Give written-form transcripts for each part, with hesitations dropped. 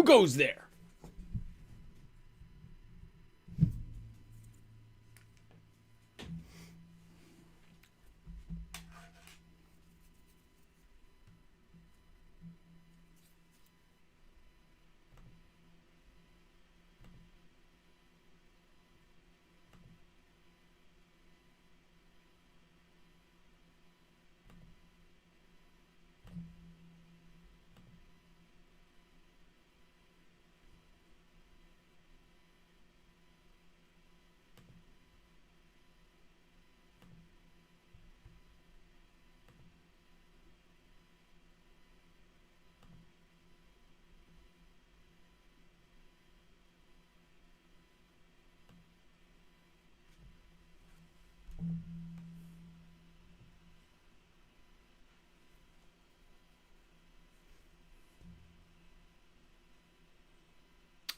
goes there?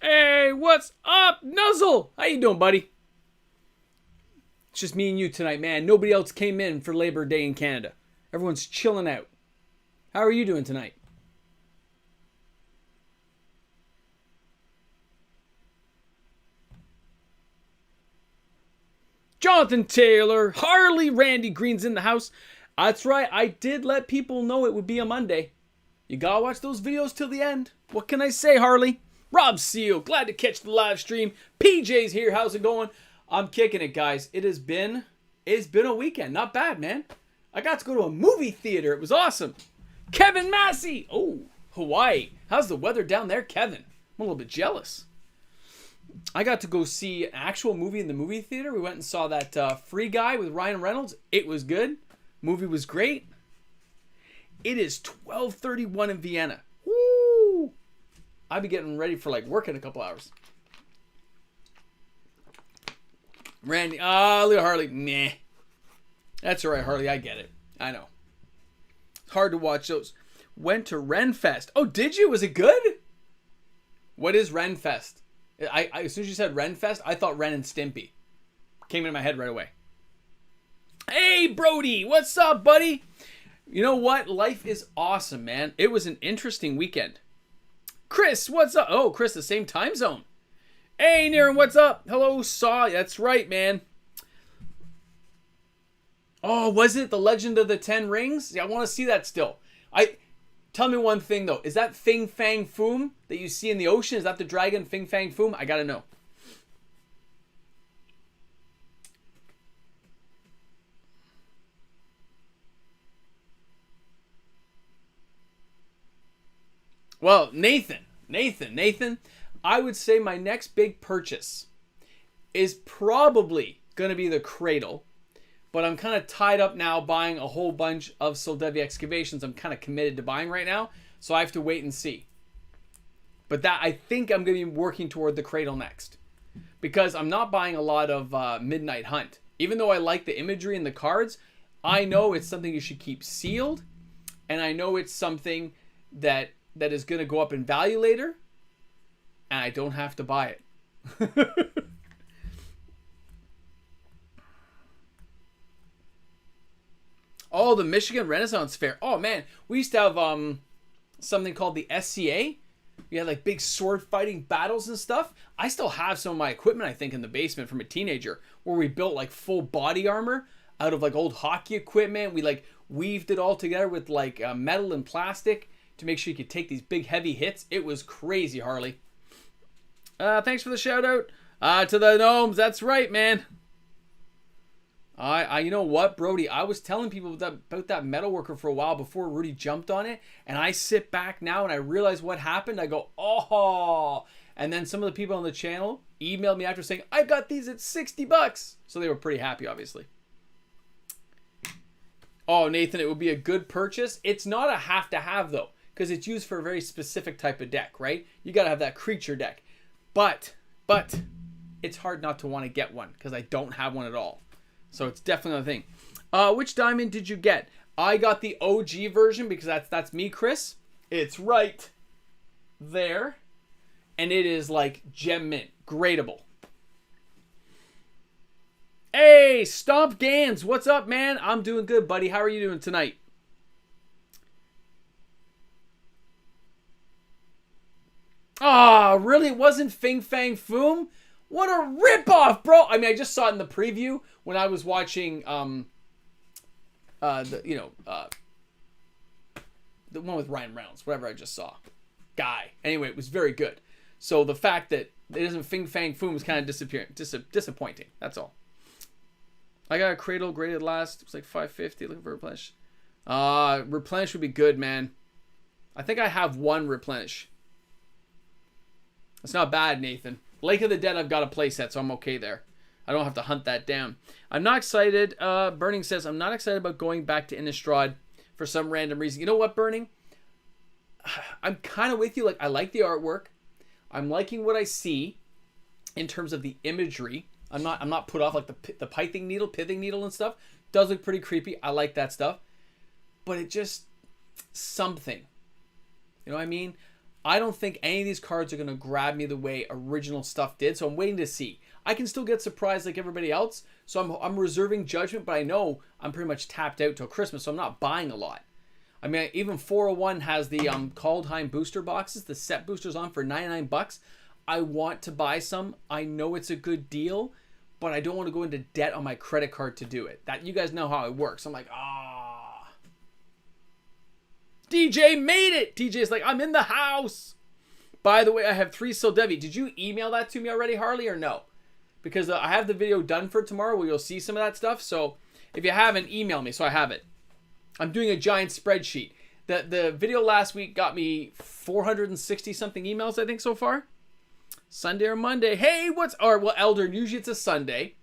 Hey, what's up, Nuzzle? How you doing, buddy? It's just me and you tonight, man. Nobody else came in for Labor Day in Canada. Everyone's chilling out. How are you doing tonight? Jonathan Taylor, Harley, Randy Green's in the house. That's right, I did let people know it would be a Monday. You gotta watch those videos till the end. What can I say, Harley? Rob Seal, glad to catch the live stream. PJ's here, how's it going? I'm kicking it, guys. It's been a weekend. Not bad, man. I got to go to a movie theater. It was awesome. Kevin Massey. Oh, Hawaii. How's the weather down there, Kevin? I'm a little bit jealous. I got to go see an actual movie in the movie theater. We went and saw that Free Guy with Ryan Reynolds. It was good. Movie was great. It is 12:31 in Vienna. Woo! I'll be getting ready for work in a couple hours. Randy, look at Harley. Meh. That's all right, Harley. I get it. I know. It's hard to watch those. Went to Renfest. Oh, did you? Was it good? What is Renfest? I as soon as you said Renfest, I thought Ren and Stimpy. Came into my head right away. Hey, Brody. What's up, buddy? You know what? Life is awesome, man. It was an interesting weekend. Chris, what's up? Oh, Chris, the same time zone. Hey, Niren, what's up? Hello, Saw. That's right, man. Oh, was it The Legend of the Ten Rings? Yeah, I want to see that still. Tell me one thing, though. Is that Fing Fang Foom that you see in the ocean? Is that the dragon Fing Fang Foom? I gotta know. Well, Nathan, I would say my next big purchase is probably going to be the Cradle, but I'm kind of tied up now buying a whole bunch of Soldevi excavations I'm kind of committed to buying right now, so I have to wait and see. But that I think I'm going to be working toward the Cradle next, because I'm not buying a lot of Midnight Hunt. Even though I like the imagery and the cards, I know it's something you should keep sealed, and I know it's something that is going to go up in value later, and I don't have to buy it. Oh, the Michigan Renaissance Fair. Oh, man. We used to have something called the SCA. We had big sword fighting battles and stuff. I still have some of my equipment, I think, in the basement from a teenager, where we built full body armor out of old hockey equipment. We weaved it all together with metal and plastic to make sure you could take these big heavy hits. It was crazy, Harley. Thanks for the shout out to the gnomes. That's right, man. You know what, Brody? I was telling people about that metalworker for a while before Rudy jumped on it, and I sit back now and I realize what happened. I go, oh, and then some of the people on the channel emailed me after saying, I got these at $60. So they were pretty happy, obviously. Oh, Nathan, it would be a good purchase. It's not a have-to-have, though, because it's used for a very specific type of deck, right? You got to have that creature deck. But it's hard not to want to get one because I don't have one at all. So it's definitely a thing. Which diamond did you get? I got the OG version because that's me, Chris. It's right there. And it is gem mint. Gradable. Hey, Stomp Gans. What's up, man? I'm doing good, buddy. How are you doing tonight? Ah, really? It wasn't Fing Fang Foom? What a ripoff, bro! I mean, I just saw it in the preview when I was watching, the one with Ryan Reynolds, whatever I just saw. Guy. Anyway, it was very good. So the fact that it isn't Fing Fang Foom is kind of disappointing. That's all. I got a Cradle graded last. It was like $5.50. Looking for Replenish. Replenish would be good, man. I think I have one Replenish. It's not bad, Nathan. Lake of the Dead, I've got a playset, so I'm okay there. I don't have to hunt that down. I'm not excited. Burning says, I'm not excited about going back to Innistrad for some random reason. You know what, Burning? I'm kind of with you. Like, I like the artwork. I'm liking what I see in terms of the imagery. I'm not put off like the pithing needle and stuff. Does look pretty creepy. I like that stuff. But it just something. You know what I mean? I don't think any of these cards are going to grab me the way original stuff did. So I'm waiting to see. I can still get surprised like everybody else. So I'm reserving judgment, but I know I'm pretty much tapped out till Christmas. So I'm not buying a lot. I mean, even 401 has the Kaldheim booster boxes, the set boosters on for $99. I want to buy some. I know it's a good deal, but I don't want to go into debt on my credit card to do it. That you guys know how it works. I'm like, DJ made it. DJ's like, I'm in the house. By the way, I have 3 Sildevi. Did you email that to me already, Harley, or no? Because I have the video done for tomorrow where you'll see some of that stuff. So if you haven't, email me so I have it. I'm doing a giant spreadsheet. The video last week got me 460 something emails, I think, so far. Sunday or Monday. Hey, Elder, usually it's a Sunday,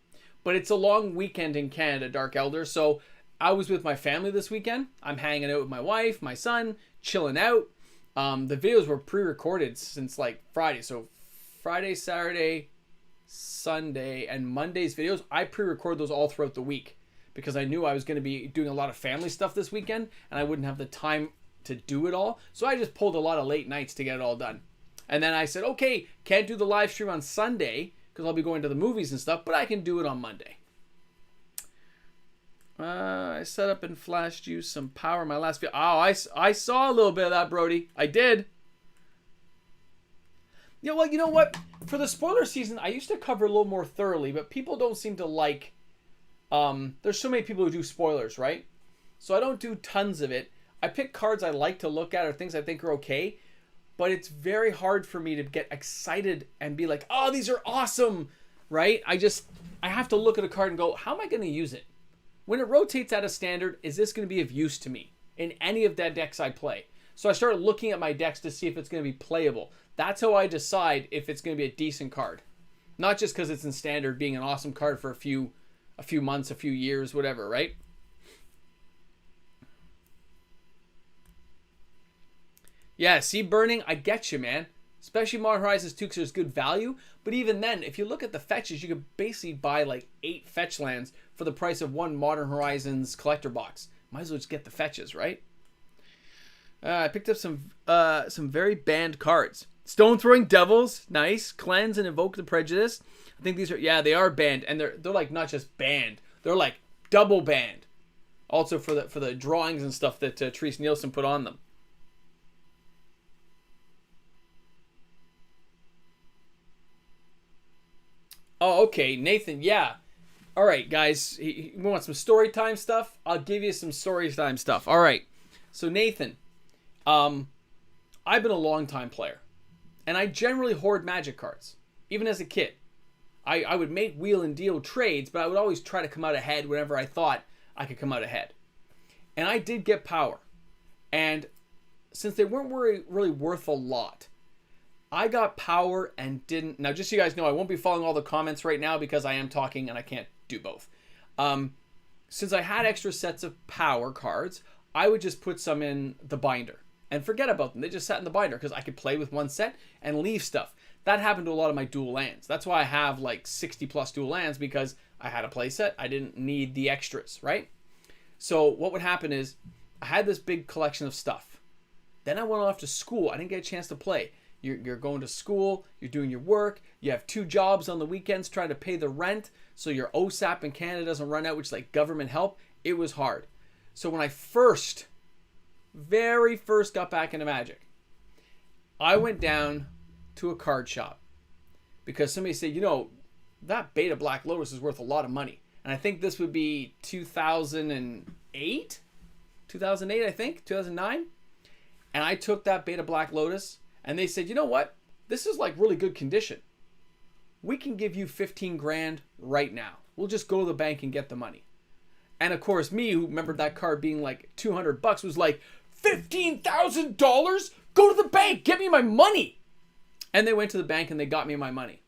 but it's a long weekend in Canada, Dark Elder. So I was with my family this weekend. I'm hanging out with my wife, my son, chilling out. The videos were pre-recorded since like Friday. So Friday, Saturday, Sunday, and Monday's videos, I pre-record those all throughout the week because I knew I was going to be doing a lot of family stuff this weekend and I wouldn't have the time to do it all. So I just pulled a lot of late nights to get it all done. And then I said, okay, can't do the live stream on Sunday because I'll be going to the movies and stuff, but I can do it on Monday. I set up and flashed you some power in my last video. Oh, I saw a little bit of that, Brody. I did. Yeah, well, you know what? For the spoiler season, I used to cover a little more thoroughly, but people don't seem to like... there's so many people who do spoilers, right? So I don't do tons of it. I pick cards I like to look at or things I think are okay, but it's very hard for me to get excited and be like, oh, these are awesome, right? I have to look at a card and go, how am I going to use it? When it rotates out of standard, is this going to be of use to me in any of the decks I play? So I started looking at my decks to see if it's going to be playable. That's how I decide if it's going to be a decent card. Not just because it's in standard being an awesome card for a few months, a few years, whatever, right? Yeah, see, Burning, I get you, man. Especially Modern Horizons 2 because there's good value. But even then, if you look at the fetches, you could basically buy like 8 fetch lands for the price of one Modern Horizons collector box. Might as well just get the fetches, right? I picked up some very banned cards. Stone Throwing Devils, nice. Cleanse and Invoke the Prejudice. I think these are, yeah, they are banned, and they're like not just banned, they're like double banned. Also for the drawings and stuff that Therese Nielsen put on them. Oh, okay, Nathan, yeah. All right, guys, we want some story time stuff? I'll give you some story time stuff. All right, so Nathan, I've been a long time player, and I generally hoard Magic cards, even as a kid. I would make wheel and deal trades, but I would always try to come out ahead whenever I thought I could come out ahead. And I did get power, and since they weren't really worth a lot, I got power and didn't... Now, just so you guys know, I won't be following all the comments right now because I am talking and I can't do both. Since I had extra sets of power cards, I would just put some in the binder and forget about them. They just sat in the binder because I could play with one set and leave stuff. That happened to a lot of my dual lands. That's why I have like 60 plus dual lands, because I had a play set. I didn't need the extras, right? So what would happen is I had this big collection of stuff. Then I went off to school. I didn't get a chance to play. You're going to school, you're doing your work, you have 2 jobs on the weekends trying to pay the rent, so your OSAP in Canada doesn't run out, which is like government help. It was hard. So when I very first got back into Magic, I went down to a card shop because somebody said, you know, that Beta Black Lotus is worth a lot of money. And I think this would be 2008? 2008, I think? 2009? And I took that Beta Black Lotus and they said, you know what? This is like really good condition. We can give you 15 grand right now. We'll just go to the bank and get the money. And of course, me, who remembered that card being like $200, was like, $15,000? Go to the bank. Get me my money. And they went to the bank and they got me my money.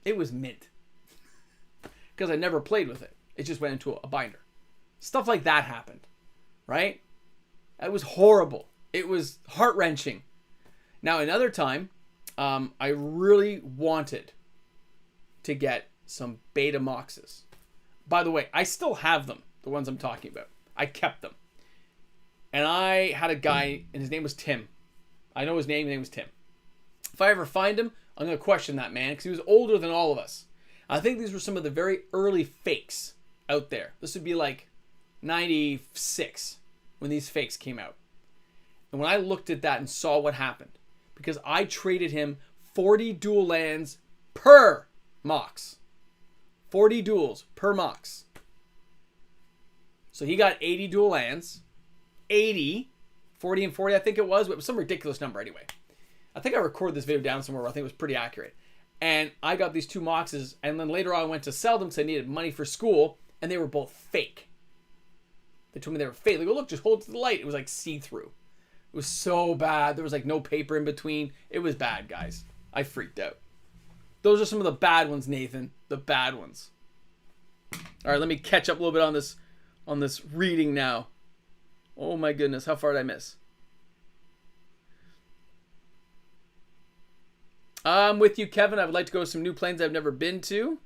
It was mint. Because I never played with it. It just went into a binder. Stuff like that happened. Right? It was horrible. It was heart-wrenching. Now, another time, I really wanted to get some Beta Moxes. By the way, I still have them. The ones I'm talking about. I kept them. And I had a guy, and his name was Tim. I know his name was Tim. If I ever find him, I'm going to question that man because he was older than all of us. I think these were some of the very early fakes out there. This would be like 96 when these fakes came out. And when I looked at that and saw what happened, because I traded him 40 dual lands per Mox. 40 duels per Mox. So he got 80 dual lands. 80. 40 and 40, I think it was. But it was some ridiculous number anyway. I think I recorded this video down somewhere where I think it was pretty accurate. And I got these two Moxes. And then later on I went to sell them because I needed money for school. And they were both fake. They told me they were fake. They go, look, just hold it to the light. It was like see-through. It was so bad. There was like no paper in between. It was bad, guys. I freaked out. Those are some of the bad ones, Nathan. The bad ones. All right, let me catch up a little bit on this reading now. Oh my goodness, how far did I miss? I'm with you, Kevin. I would like to go to some new planes I've never been to.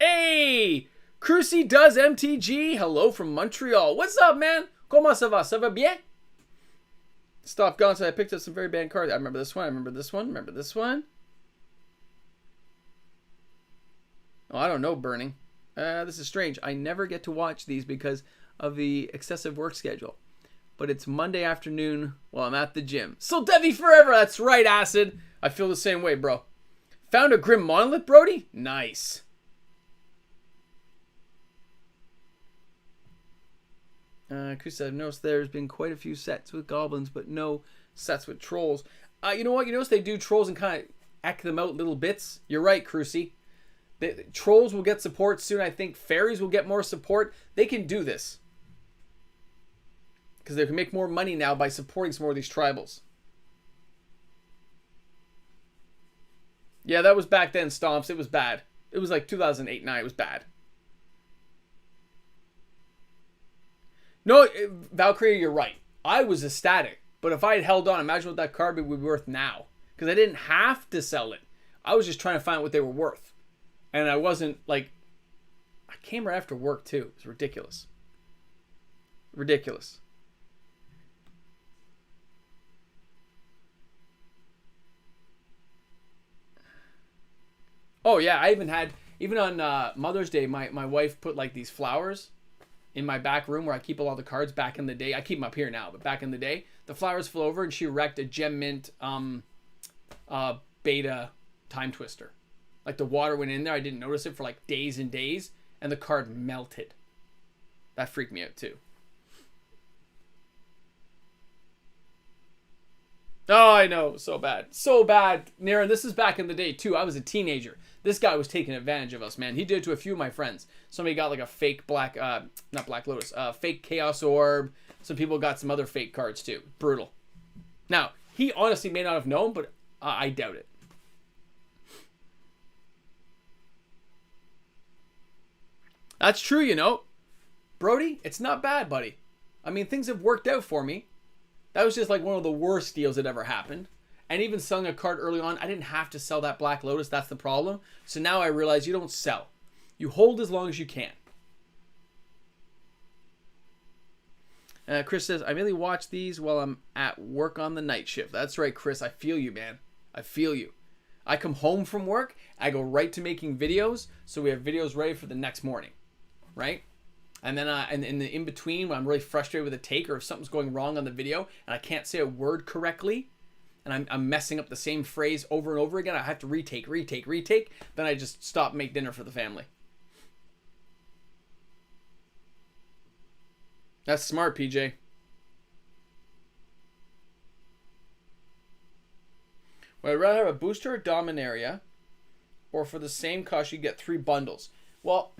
Hey! Crucy does MTG. Hello from Montreal. What's up, man? Comment ça va? Ça va bien? Stop gone. So I picked up some very bad cards. I remember this one. I remember this one. Remember this one. Oh, I don't know, Burning. This is strange. I never get to watch these because of the excessive work schedule. But it's Monday afternoon while I'm at the gym. So Devi forever. That's right, Acid. I feel the same way, bro. Found a Grim Monolith, Brody? Nice. Chris, I've noticed there's been quite a few sets with goblins, but no sets with trolls. You know what? You notice they do trolls and kind of act them out little bits. You're right, Crucy. The trolls will get support soon. I think fairies will get more support. They can do this. Because they can make more money now by supporting some more of these tribals. Yeah, that was back then, Stomps. It was bad. It was like 2008, 9. It was bad. No, Valkyrie, you're right. I was ecstatic. But if I had held on, imagine what that card would be worth now. Because I didn't have to sell it. I was just trying to find what they were worth. And I wasn't like... I came right after work too. It was ridiculous. Ridiculous. Oh yeah, I even had... Even on Mother's Day, my wife put like these flowers in my back room where I keep a lot of the cards back in the day. I keep them up here now, but back in the day, the flowers flew over and she wrecked a Gem Mint Beta Time Twister. Like the water went in there. I didn't notice it for like days and days, and the card melted. That freaked me out too. Oh, I know. So bad. So bad. Naren, this is back in the day too. I was a teenager. This guy was taking advantage of us, man. He did it to a few of my friends. Somebody got like a fake not Black Lotus, fake Chaos Orb. Some people got some other fake cards too. Brutal. Now, he honestly may not have known, but I doubt it. That's true, you know. Brody, it's not bad, buddy. I mean, things have worked out for me. That was just like one of the worst deals that ever happened. And even selling a card early on, I didn't have to sell that Black Lotus. That's the problem. So now I realize you don't sell. You hold as long as you can. Chris says, I mainly watch these while I'm at work on the night shift. That's right, Chris. I feel you, man. I feel you. I come home from work. I go right to making videos. So we have videos ready for the next morning. Right? And then and in the in-between, when I'm really frustrated with a take or if something's going wrong on the video and I can't say a word correctly and I'm messing up the same phrase over and over again, I have to retake. Then I just stop and make dinner for the family. That's smart, PJ. Would I rather have a booster or Dominaria, or for the same cost you get 3 bundles? Well,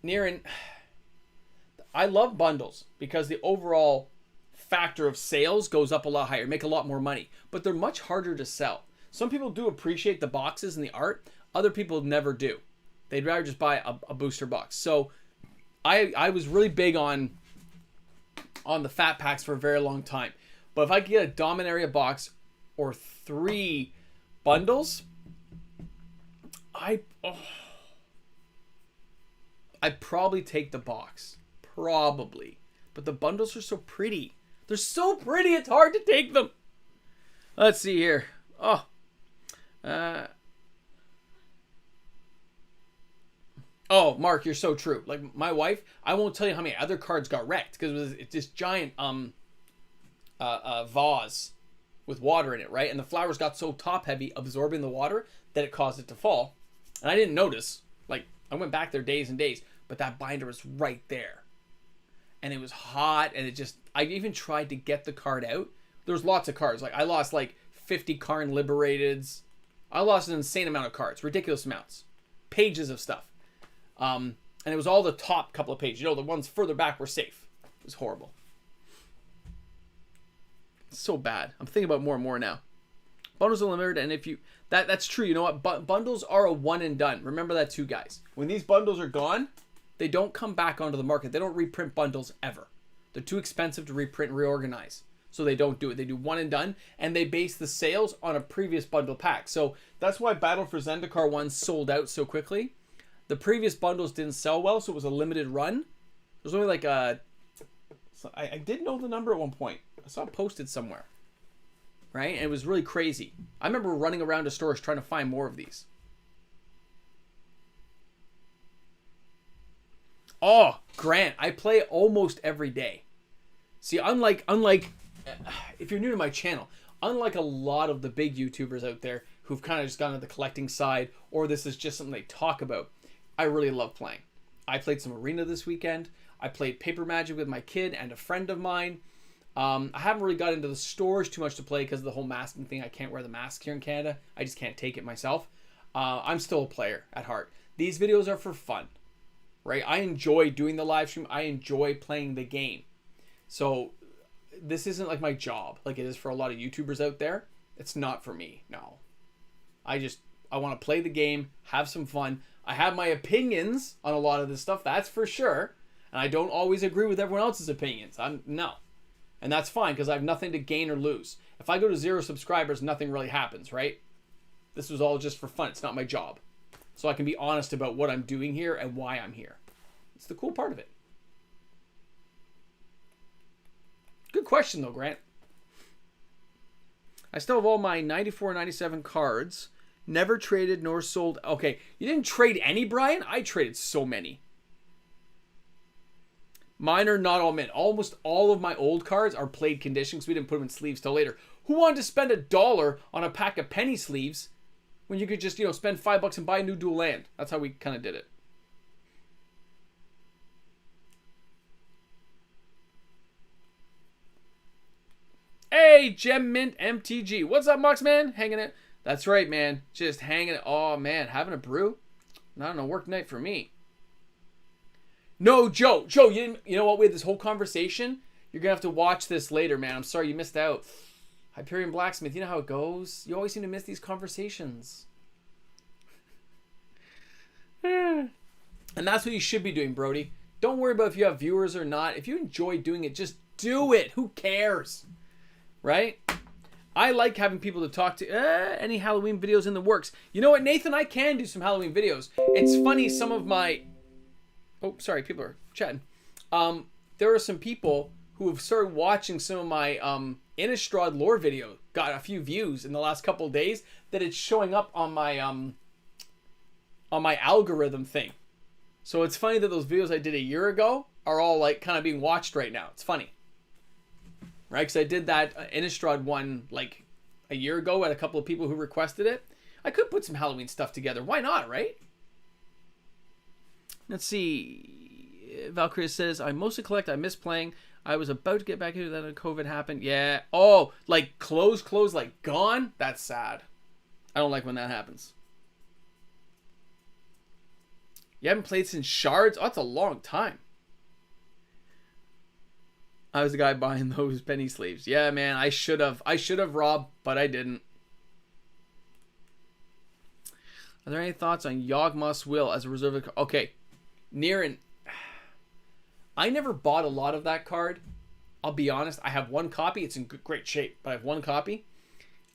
Niran, I love bundles because the overall factor of sales goes up a lot higher, make a lot more money, but they're much harder to sell. Some people do appreciate the boxes and the art. Other people never do. They'd rather just buy a booster box. So I was really big on the fat packs for a very long time. But if I could get a Dominaria box or 3 bundles, I'd probably take the box. Probably. But the bundles are so pretty. They're so pretty, it's hard to take them. Let's see here. Oh, Mark, you're so true. Like my wife, I won't tell you how many other cards got wrecked because it's this giant vase with water in it, right? And the flowers got so top heavy, absorbing the water, that it caused it to fall. And I didn't notice. Like I went back there days and days, but that binder was right there. And it was hot, and I even tried to get the card out. There's lots of cards. Like I lost like 50 Karn Liberateds. I lost an insane amount of cards, ridiculous amounts, pages of stuff. And it was all the top couple of pages. You know, the ones further back were safe. It was horrible. It's so bad. I'm thinking about more and more now. Bundles are limited, and if you that's true. You know what? Bundles are a one and done. Remember that too, guys. When these bundles are gone, they don't come back onto the market. They don't reprint bundles ever. They're too expensive to reprint and reorganize. So they don't do it. They do one and done, and they base the sales on a previous bundle pack. So that's why Battle for Zendikar 1 sold out so quickly. The previous bundles didn't sell well, so it was a limited run. There's only like I did know the number at one point. I saw it posted somewhere. Right? And it was really crazy. I remember running around to stores trying to find more of these. Oh, Grant, I play almost every day. See, unlike if you're new to my channel, unlike a lot of the big YouTubers out there who've kind of just gone to the collecting side, or this is just something they talk about, I really love playing. I played some Arena this weekend. I played Paper Magic with my kid and a friend of mine. I haven't really got into the stores too much to play because of the whole masking thing. I can't wear the mask here in Canada. I just can't take it myself. I'm still a player at heart. These videos are for fun. Right? I enjoy doing the live stream. I enjoy playing the game. So this isn't like my job like it is for a lot of YouTubers out there. It's not for me. No. I want to play the game, have some fun. I have my opinions on a lot of this stuff, that's for sure. And I don't always agree with everyone else's opinions. No. And that's fine because I have nothing to gain or lose. If I go to 0 subscribers, nothing really happens, right? This was all just for fun. It's not my job. So I can be honest about what I'm doing here and why I'm here. It's the cool part of it. Good question, though, Grant. I still have all my 94, 97 cards. Never traded nor sold. Okay, you didn't trade any, Brian? I traded so many. Mine are not all mint. Almost all of my old cards are played condition because we didn't put them in sleeves till later. Who wanted to spend $1 on a pack of penny sleeves when you could just, spend $5 and buy a new dual land? That's how we kind of did it. Hey, Gem Mint MTG. What's up, Mox Man? Hanging it. That's right, man. Just hanging it. Oh, man. Having a brew? Not on a work night for me. No, Joe. Joe, you know what? We had this whole conversation. You're going to have to watch this later, man. I'm sorry you missed out. Hyperion Blacksmith. You know how it goes. You always seem to miss these conversations. And that's what you should be doing, Brody. Don't worry about if you have viewers or not. If you enjoy doing it, just do it. Who cares? Right? I like having people to talk to. Any Halloween videos in the works? You know what, Nathan? I can do some Halloween videos. It's funny, some of my... Oh, sorry, people are chatting. There are some people who have started watching some of my Innistrad lore video. Got a few views in the last couple of days that it's showing up on my algorithm thing. So it's funny that those videos I did a year ago are all like kind of being watched right now. It's funny, right? Because I did that Innistrad one like a year ago at a couple of people who requested it. I could put some Halloween stuff together. Why not, right? Let's see. Valkyria says, I mostly collect. I miss playing. I was about to get back into that when COVID happened. Yeah. Oh, like clothes like gone? That's sad. I don't like when that happens. You haven't played since Shards? Oh, that's a long time. I was the guy buying those penny sleeves. Yeah, man, I should have, Rob, but I didn't. Are there any thoughts on Yawgmoth's Will as a reserve? Okay, Niran. I never bought a lot of that card. I'll be honest. I have one copy. It's in great shape, but I have one copy.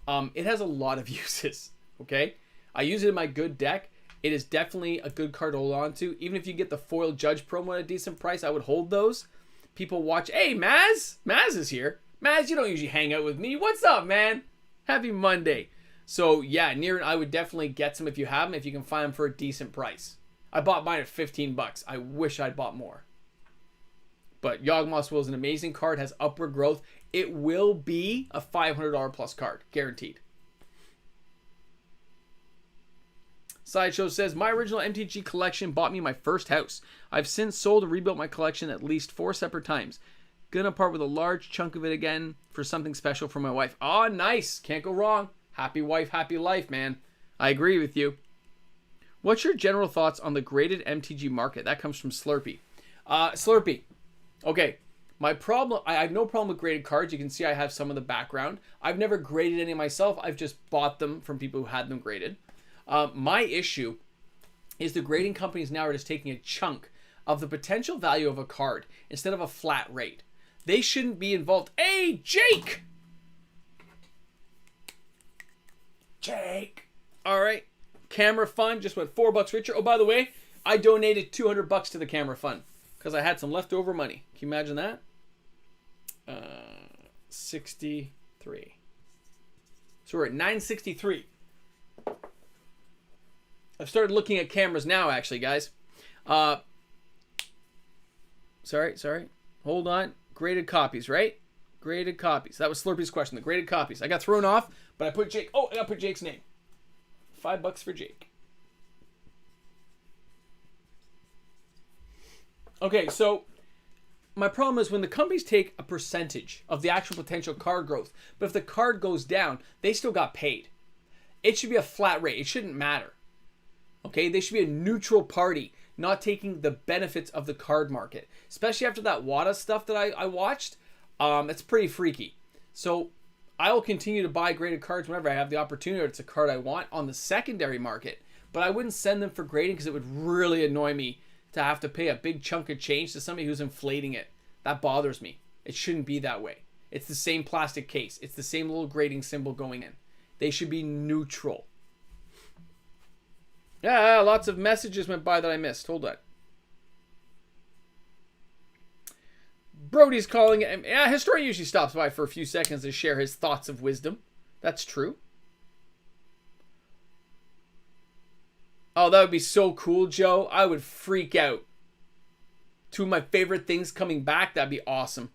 It has a lot of uses. Okay, I use it in my good deck. It is definitely a good card to hold on to. Even if you get the foil Judge promo at a decent price, I would hold those. People watch. Hey, Maz. Maz is here. Maz, you don't usually hang out with me. What's up, man? Happy Monday. So, yeah, Niran, I would definitely get some if you have them, if you can find them for a decent price. I bought mine at $15. I wish I'd bought more. But Yawgmoth's Will is an amazing card. Has upward growth. It will be a $500 plus card. Guaranteed. Sideshow says, my original MTG collection bought me my first house. I've since sold and rebuilt my collection at least 4 separate times. Gonna part with a large chunk of it again for something special for my wife. Oh, nice. Can't go wrong. Happy wife, happy life, man. I agree with you. What's your general thoughts on the graded MTG market? That comes from Slurpee. Slurpee. Okay. My problem, I have no problem with graded cards. You can see I have some in the background. I've never graded any myself. I've just bought them from people who had them graded. My issue is the grading companies now are just taking a chunk of the potential value of a card instead of a flat rate. They shouldn't be involved. Hey, Jake! Jake! All right. Camera Fund just went $4 richer. Oh, by the way, I donated $200 to the Camera Fund because I had some leftover money. Can you imagine that? 63. So we're at 963. I've started looking at cameras now, actually, guys. Sorry. Hold on. Graded copies, right? Graded copies. That was Slurpee's question. The graded copies. I got thrown off, but I put Jake. Oh, I got to put Jake's name. $5 for Jake. Okay, so my problem is when the companies take a percentage of the actual potential card growth, but if the card goes down, they still got paid. It should be a flat rate. It shouldn't matter. Okay, they should be a neutral party, not taking the benefits of the card market. Especially after that WADA stuff that I watched. It's pretty freaky. So I will continue to buy graded cards whenever I have the opportunity or it's a card I want on the secondary market. But I wouldn't send them for grading because it would really annoy me to have to pay a big chunk of change to somebody who's inflating it. That bothers me. It shouldn't be that way. It's the same plastic case. It's the same little grading symbol going in. They should be neutral. Yeah, lots of messages went by that I missed. Hold on. Brody's calling it. Yeah, Historian usually stops by for a few seconds to share his thoughts of wisdom. That's true. Oh, that would be so cool, Joe. I would freak out. 2 of my favorite things coming back. That'd be awesome.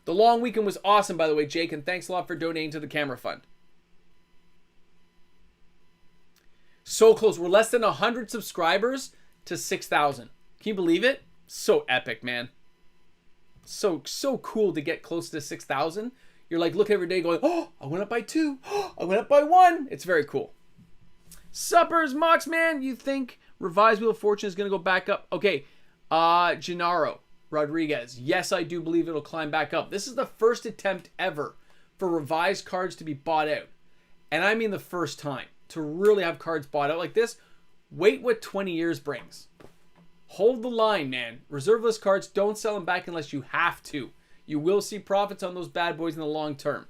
The long weekend was awesome, by the way, Jake, and thanks a lot for donating to the Camera Fund. So close. We're less than 100 subscribers to 6,000. Can you believe it? So epic, man. So cool to get close to 6,000. You're like looking every day going, oh, I went up by 2. Oh, I went up by 1. It's very cool. Suppers, Mox, man. You think Revised Wheel of Fortune is going to go back up? Okay. Gennaro Rodriguez. Yes, I do believe it'll climb back up. This is the first attempt ever for revised cards to be bought out. And I mean the first time to really have cards bought out like this. Wait what 20 years brings. Hold the line, man. Reserve list cards, don't sell them back unless you have to. You will see profits on those bad boys in the long term.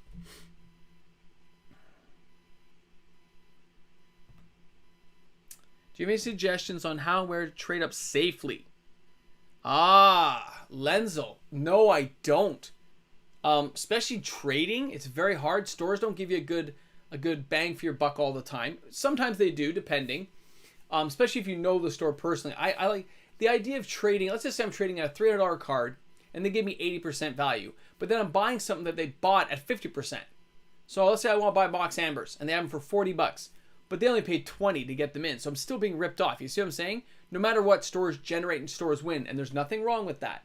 Do you have any suggestions on how and where to trade up safely? Lenzel. No, I don't. Especially trading, it's very hard. Stores don't give you a good bang for your buck all the time. Sometimes they do, depending. Especially if you know the store personally. I like the idea of trading, let's just say I'm trading a $300 card and they give me 80% value, but then I'm buying something that they bought at 50%. So let's say I want to buy box ambers and they have them for 40 bucks, but they only paid 20 to get them in. So I'm still being ripped off. You see what I'm saying? No matter what, stores generate and stores win, and there's nothing wrong with that.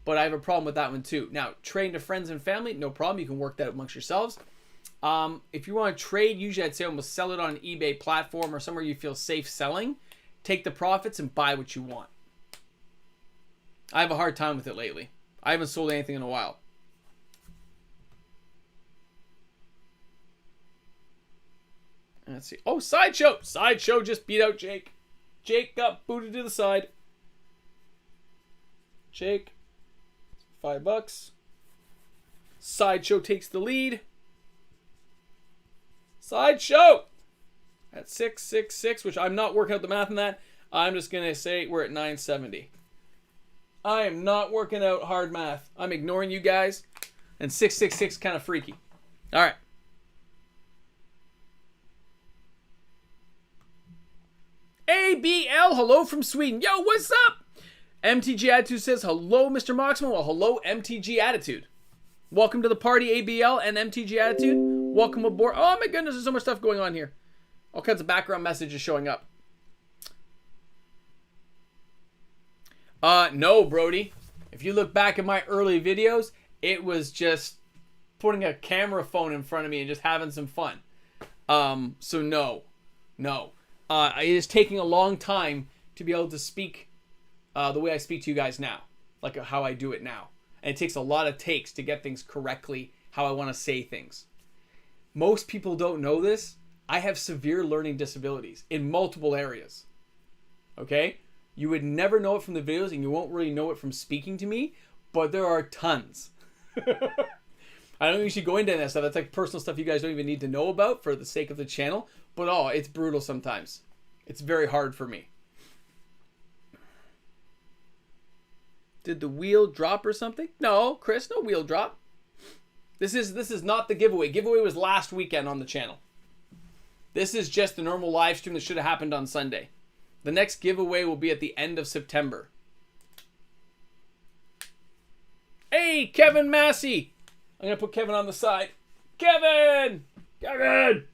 But I have a problem with that one too. Now, trading to friends and family, no problem. You can work that amongst yourselves. If you want to trade, usually I'd say almost sell it on an eBay platform or somewhere you feel safe selling. Take the profits and buy what you want. I have a hard time with it lately. I haven't sold anything in a while. Let's see. Oh, Sideshow. Sideshow just beat out Jake. Jake got booted to the side. Jake, $5. Sideshow takes the lead. Sideshow at 666, which I'm not working out the math on that. I'm just going to say we're at 970. I am not working out hard math. I'm ignoring you guys. And 666 kind of freaky. All right. ABL, hello from Sweden. Yo, what's up? MTG Attitude says, hello, Mr. Moxman. Well, hello, MTG Attitude. Welcome to the party, ABL and MTG Attitude. Welcome aboard. Oh, my goodness, there's so much stuff going on here. All kinds of background messages showing up. No, Brody. If you look back at my early videos, it was just putting a camera phone in front of me and just having some fun. So no. It is taking a long time to be able to speak the way I speak to you guys now, like how I do it now. And it takes a lot of takes to get things correctly, how I want to say things. Most people don't know this. I have severe learning disabilities in multiple areas. Okay? You would never know it from the videos, and you won't really know it from speaking to me, but there are tons. I don't usually go into that stuff. That's like personal stuff you guys don't even need to know about for the sake of the channel. But oh, it's brutal sometimes. It's very hard for me. Did the wheel drop or something? No, Chris, no wheel drop. This is not the giveaway. Giveaway was last weekend on the channel. This is just the normal live stream that should have happened on Sunday. The next giveaway will be at the end of September. Hey, Kevin Massey. I'm going to put Kevin on the side. Kevin! Kevin!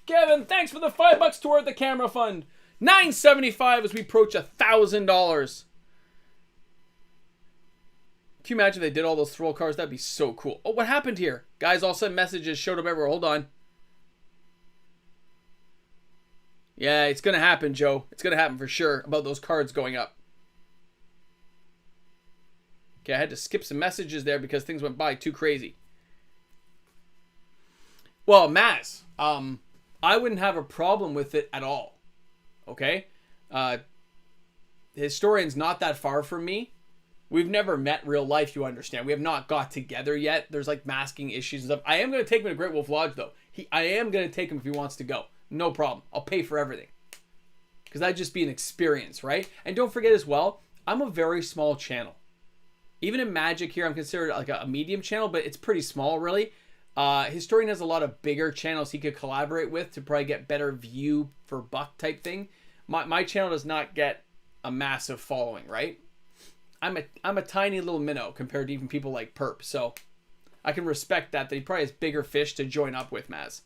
Kevin, thanks for the $5 toward the camera fund. $9.75 as we approach $1,000. Can you imagine if they did all those throw cars? That'd be so cool. Oh, what happened here? Guys, all of a sudden messages showed up everywhere. Hold on. Yeah, it's going to happen, Joe. It's going to happen for sure about those cards going up. Okay, I had to skip some messages there because things went by too crazy. Well, Maz, I wouldn't have a problem with it at all. Okay? Historian's not that far from me. We've never met real life, you understand. We have not got together yet. There's like masking issues and stuff. I am going to take him to Great Wolf Lodge, though. I am going to take him if he wants to go. No problem. I'll pay for everything. Because that'd just be an experience, right? And don't forget as well, I'm a very small channel. Even in Magic here, I'm considered like a medium channel, but it's pretty small, really. Historian has a lot of bigger channels he could collaborate with to probably get better view for buck type thing. My channel does not get a massive following, right? I'm a tiny little minnow compared to even people like Perp, so I can respect that he probably has bigger fish to join up with, Maz.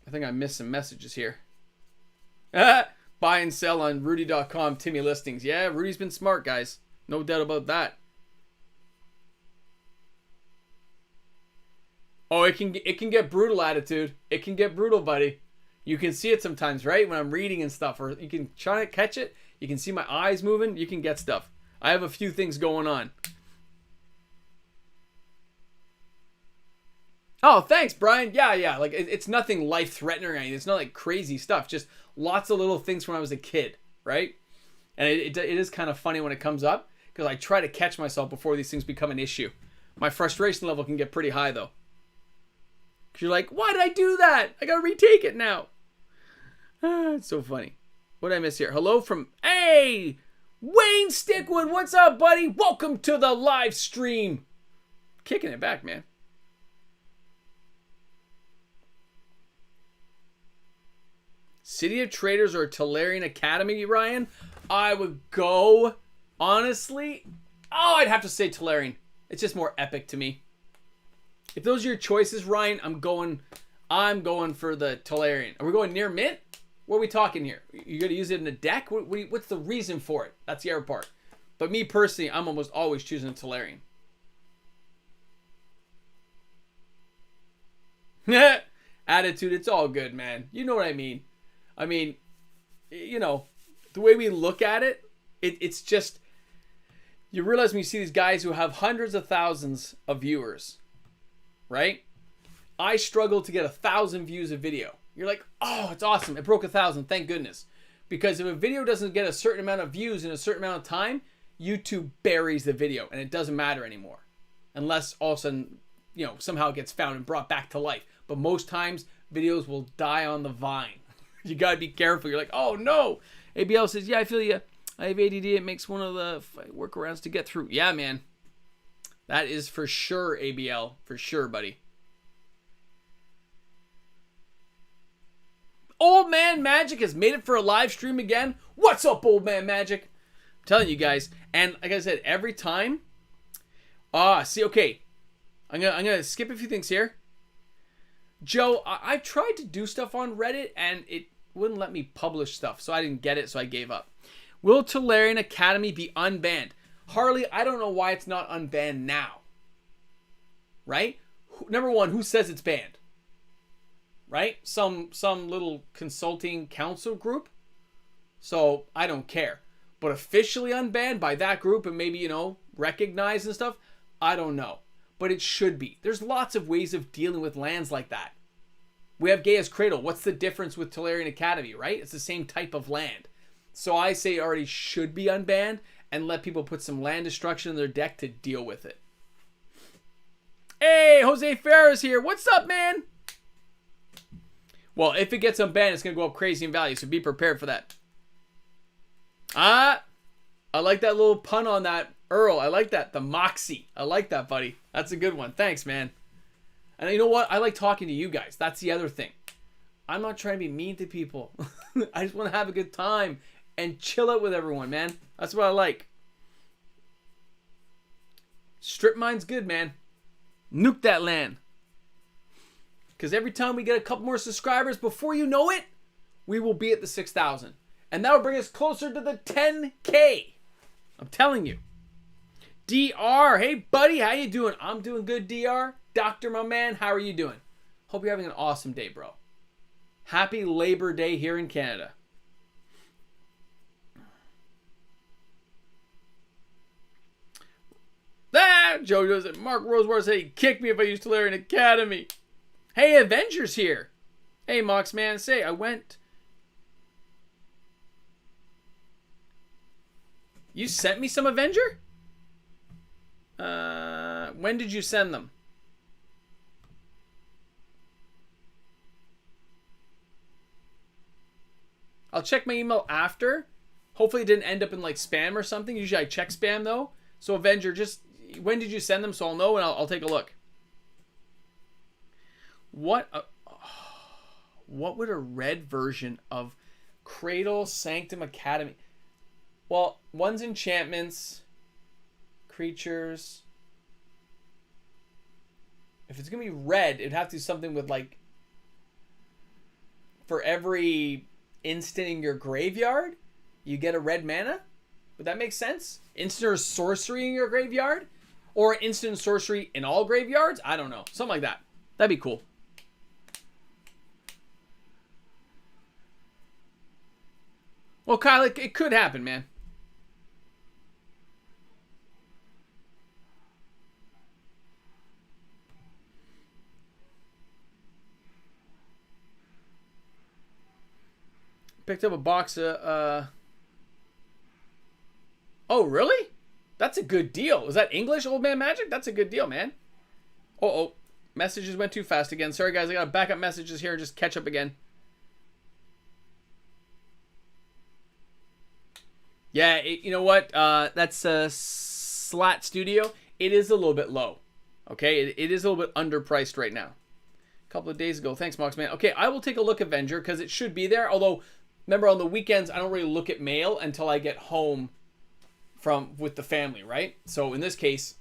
I think I missed some messages here. Buy and sell on Rudy.com, Timmy Listings. Yeah, Rudy's been smart, guys. No doubt about that. Oh, it can get brutal, attitude. It can get brutal, buddy. You can see it sometimes, right? When I'm reading and stuff, or you can try to catch it. You can see my eyes moving. You can get stuff. I have a few things going on. Oh, thanks, Brian. Yeah. Like, it's nothing life-threatening or anything. It's not like crazy stuff. Just lots of little things from when I was a kid, right? And it is kind of funny when it comes up because I try to catch myself before these things become an issue. My frustration level can get pretty high, though. Because you're like, why did I do that? I got to retake it now. It's so funny. What did I miss here? Hello from... Hey! Wayne Stickwood, what's up, buddy? Welcome to the live stream. Kicking it back, man. City of Traders or Tolarian Academy, Ryan? I would go, honestly, I'd have to say Tolarian. It's just more epic to me. If those are your choices, Ryan, I'm going for the Tolarian. Are we going near mint? What are we talking here? You got to use it in a deck? What's the reason for it? That's the other part. But me personally, I'm almost always choosing a Tolarian. Attitude, it's all good, man. You know what I mean. I mean, you know, the way we look at it, it's just, you realize when you see these guys who have hundreds of thousands of viewers, right? I struggle to get 1,000 views a video. You're like, oh, it's awesome. It broke 1,000. Thank goodness. Because if a video doesn't get a certain amount of views in a certain amount of time, YouTube buries the video and it doesn't matter anymore. Unless all of a sudden, you know, somehow it gets found and brought back to life. But most times, videos will die on the vine. You got to be careful. You're like, oh, no. ABL says, yeah, I feel you. I have ADD. It makes one of the workarounds to get through. Yeah, man. That is for sure, ABL. For sure, buddy. Old Man Magic has made it for a live stream again. What's up, Old Man Magic? I'm telling you guys. And like I said, every time. See, okay. I'm gonna skip a few things here. Joe, I tried to do stuff on Reddit and it wouldn't let me publish stuff, so I didn't get it, so I gave up. Will Tolarian Academy be unbanned? Harley, I don't know why it's not unbanned now. Right? Number one, who says it's banned? Right? Some little consulting council group. So I don't care. But officially unbanned by that group and maybe, you know, recognized and stuff, I don't know. But it should be. There's lots of ways of dealing with lands like that. We have Gaia's Cradle. What's the difference with Tolarian Academy, right? It's the same type of land. So I say it already should be unbanned and let people put some land destruction in their deck to deal with it. Hey, Jose Ferris here. What's up, man? Well, if it gets unbanned, it's going to go up crazy in value, so be prepared for that. I like that little pun on that, Earl. I like that. The Moxie. I like that, buddy. That's a good one. Thanks, man. And you know what? I like talking to you guys. That's the other thing. I'm not trying to be mean to people. I just want to have a good time and chill out with everyone, man. That's what I like. Strip mine's good, man. Nuke that land. Because every time we get a couple more subscribers, before you know it, we will be at the 6,000. And that will bring us closer to the 10K. I'm telling you. DR, hey buddy, how you doing? I'm doing good, DR. Doctor, my man, how are you doing? Hope you're having an awesome day, bro. Happy Labor Day here in Canada. Jojo said, Mark Rosewater said he'd kick me if I used Tolarian Academy. Hey, Avengers here. Hey, Mox, man, say, I went... You sent me some Avenger? When did you send them? I'll check my email after. Hopefully it didn't end up in like spam or something. Usually I check spam though. So Avenger, just when did you send them so I'll know and I'll take a look. What would a red version of Cradle Sanctum Academy? Well, one's enchantments, creatures. If it's going to be red, it'd have to do something with like for every instant in your graveyard, you get a red mana? Would that make sense? Instant or sorcery in your graveyard? Or instant sorcery in all graveyards? I don't know. Something like that. That'd be cool. Well, Kyle, it could happen, man. Picked up a box of... Oh, really? That's a good deal. Is that English, Old Man Magic? That's a good deal, man. Oh. Messages went too fast again. Sorry, guys. I got to back up messages here and just catch up again. Yeah, you know what? That's Slat Studio. It is a little bit low. Okay, it is a little bit underpriced right now. A couple of days ago. Thanks, Moxman. Okay, I will take a look at Avenger because it should be there. Although, remember on the weekends, I don't really look at mail until I get home with the family, right? So in this case,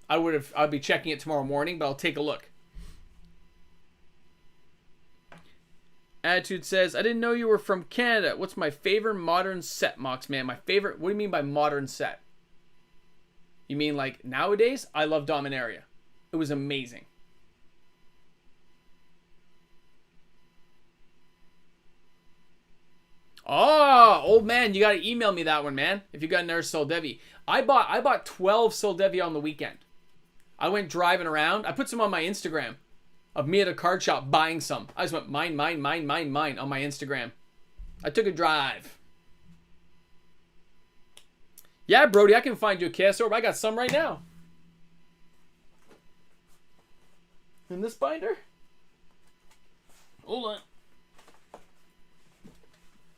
I'd be checking it tomorrow morning, but I'll take a look. Attitude says, I didn't know you were from Canada. What's my favorite modern set, Moxman? My favorite, what do you mean by modern set? You mean like nowadays? I love Dominaria. It was amazing. Oh, old man, you got to email me that one, man. If you got another Soldevi. I bought 12 Soldevi on the weekend. I went driving around. I put some on my Instagram of me at a card shop buying some. I just went mine on my Instagram. I took a drive. Yeah, Brody, I can find you a KS orb. I got some right now. In this binder? Hold on.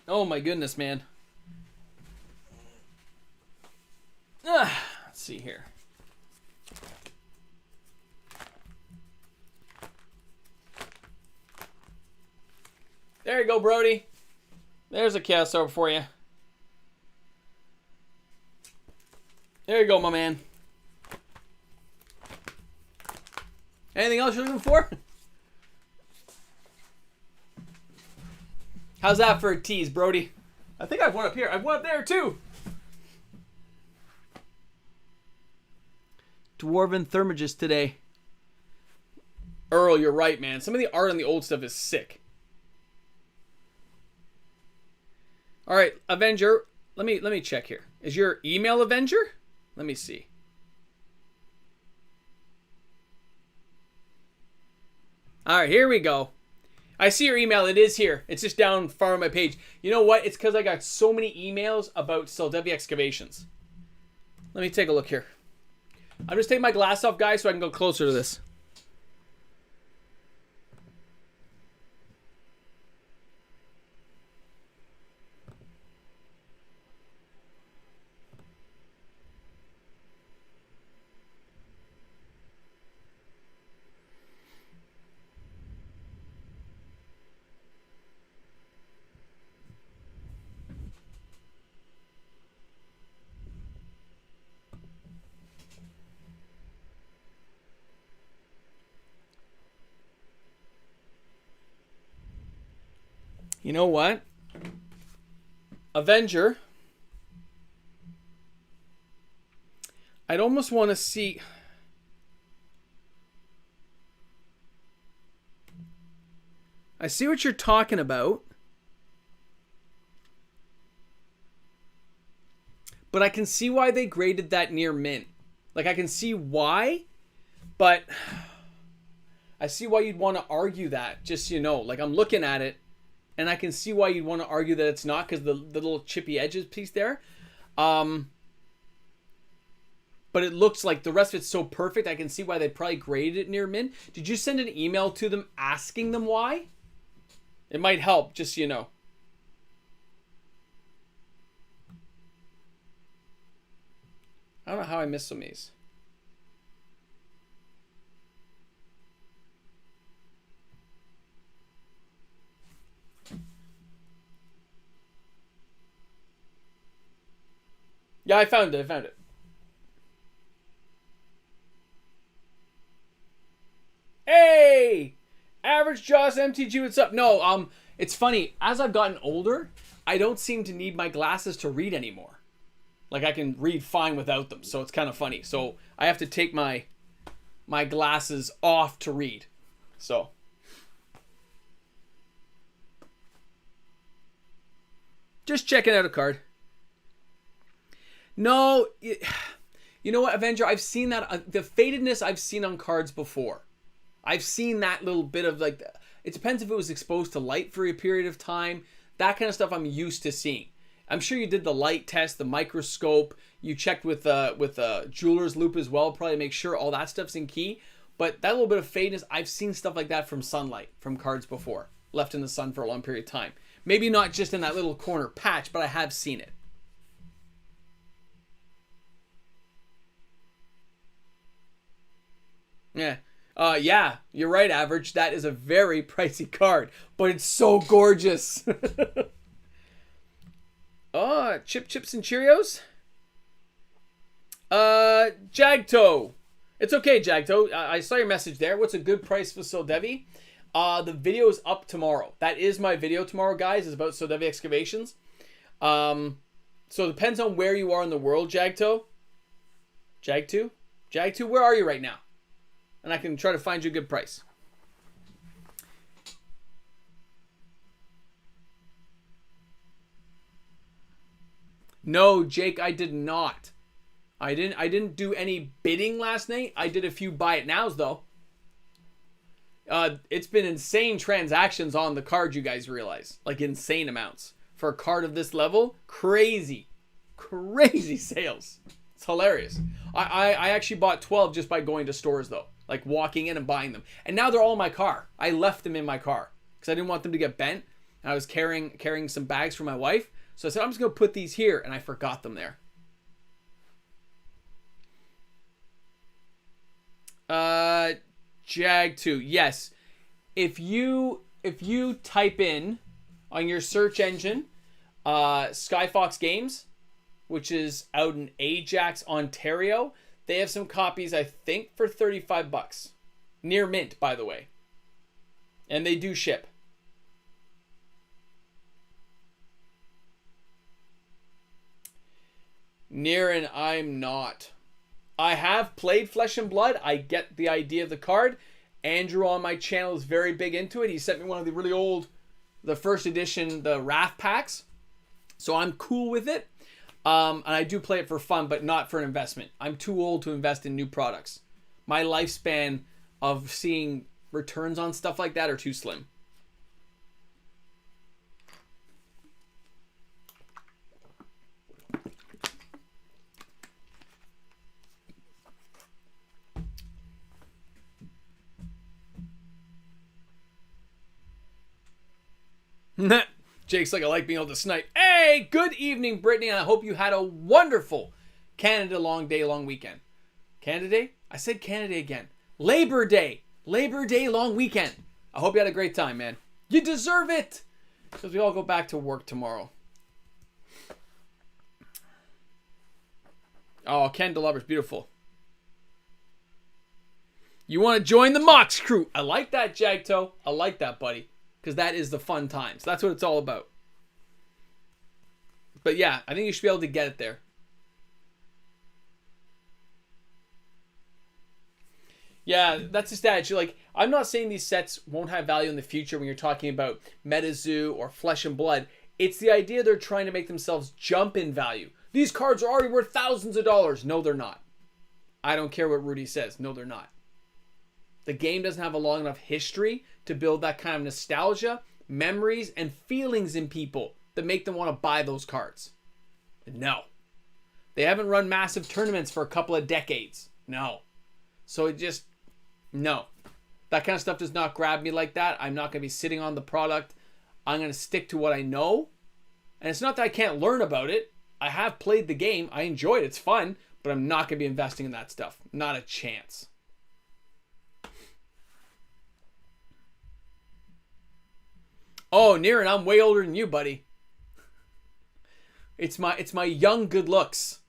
Oh my goodness, man. Let's see here. There you go, Brody. There's a KS orb for you. There you go, my man. Anything else you're looking for? How's that for a tease, Brody? I think I have one up here. I have one up there, too. Dwarven Thermagist today. Earl, you're right, man. Some of the art on the old stuff is sick. All right, Avenger. Let me check here. Is your email Avenger? Let me see. All right, here we go. I see your email. It is here. It's just down far on my page. You know what? It's because I got so many emails about Soldevi excavations. Let me take a look here. I'm just taking my glass off, guys, so I can go closer to this. You know what? Avenger. I'd almost want to see. I see what you're talking about. But I can see why they graded that near mint. Like, I can see why, but I see why you'd want to argue that, just so you know. Like, I'm looking at it, and I can see why you'd want to argue that it's not, because the little chippy edges piece there. But it looks like the rest of it's so perfect, I can see why they probably graded it near mint. Did you send an email to them asking them why? It might help, just so you know. I don't know how I missed some of these. Yeah, I found it. Hey! Average Joss MTG, what's up? No, it's funny. As I've gotten older, I don't seem to need my glasses to read anymore. Like, I can read fine without them, so it's kind of funny. So I have to take my glasses off to read. So just checking out a card. No, you know what, Avenger? I've seen that. The fadedness I've seen on cards before. I've seen that little bit of like, it depends if it was exposed to light for a period of time. That kind of stuff I'm used to seeing. I'm sure you did the light test, the microscope. You checked with a jeweler's loop as well, probably make sure all that stuff's in key. But that little bit of fadedness, I've seen stuff like that from sunlight, from cards before, left in the sun for a long period of time. Maybe not just in that little corner patch, but I have seen it. Yeah. Yeah, you're right, Average. That is a very pricey card, but it's so gorgeous. Oh, Chips and Cheerios? Jagto. It's okay, Jagto. I saw your message there. What's a good price for Soldevi? The video is up tomorrow. That is my video tomorrow, guys. It's about Soldevi excavations. So it depends on where you are in the world, Jagto. Jagto, where are you right now? And I can try to find you a good price. No, Jake, I did not. I didn't do any bidding last night. I did a few buy it nows though. It's been insane transactions on the card, you guys realize. Like insane amounts. For a card of this level, crazy sales. It's hilarious. I actually bought 12 just by going to stores though. Like walking in and buying them. And now they're all in my car. I left them in my car because I didn't want them to get bent. And I was carrying some bags for my wife. So I said, I'm just going to put these here. And I forgot them there. Jag2. Yes. If you type in on your search engine, Skyfox Games, which is out in Ajax, Ontario, they have some copies, I think, for $35. Near mint, by the way. And they do ship. Near and I'm not. I have played Flesh and Blood. I get the idea of the card. Andrew on my channel is very big into it. He sent me one of the really old, the first edition, the Wrath packs. So I'm cool with it. And I do play it for fun, but not for an investment. I'm too old to invest in new products. My lifespan of seeing returns on stuff like that are too slim. Jake's like, I like being able to snipe. Hey, good evening, Brittany, and I hope you had a wonderful Canada long weekend. Canada Day? I said Canada Day again. Labor Day long weekend. I hope you had a great time, man. You deserve it, because we all go back to work tomorrow. Oh, Candelabra's beautiful. You want to join the Mox crew? I like that, Jagto. I like that, buddy. Because that is the fun times. That's what it's all about. But yeah, I think you should be able to get it there. Yeah, that's just that. Like, I'm not saying these sets won't have value in the future when you're talking about MetaZoo or Flesh and Blood. It's the idea they're trying to make themselves jump in value. These cards are already worth thousands of dollars. No, they're not. I don't care what Rudy says. No, they're not. The game doesn't have a long enough history to build that kind of nostalgia, memories, and feelings in people that make them want to buy those cards. No. They haven't run massive tournaments for a couple of decades. No. So it just, no. That kind of stuff does not grab me like that. I'm not going to be sitting on the product. I'm going to stick to what I know. And it's not that I can't learn about it. I have played the game. I enjoy it. It's fun. But I'm not going to be investing in that stuff. Not a chance. Oh, Niran, I'm way older than you, buddy. It's my young good looks.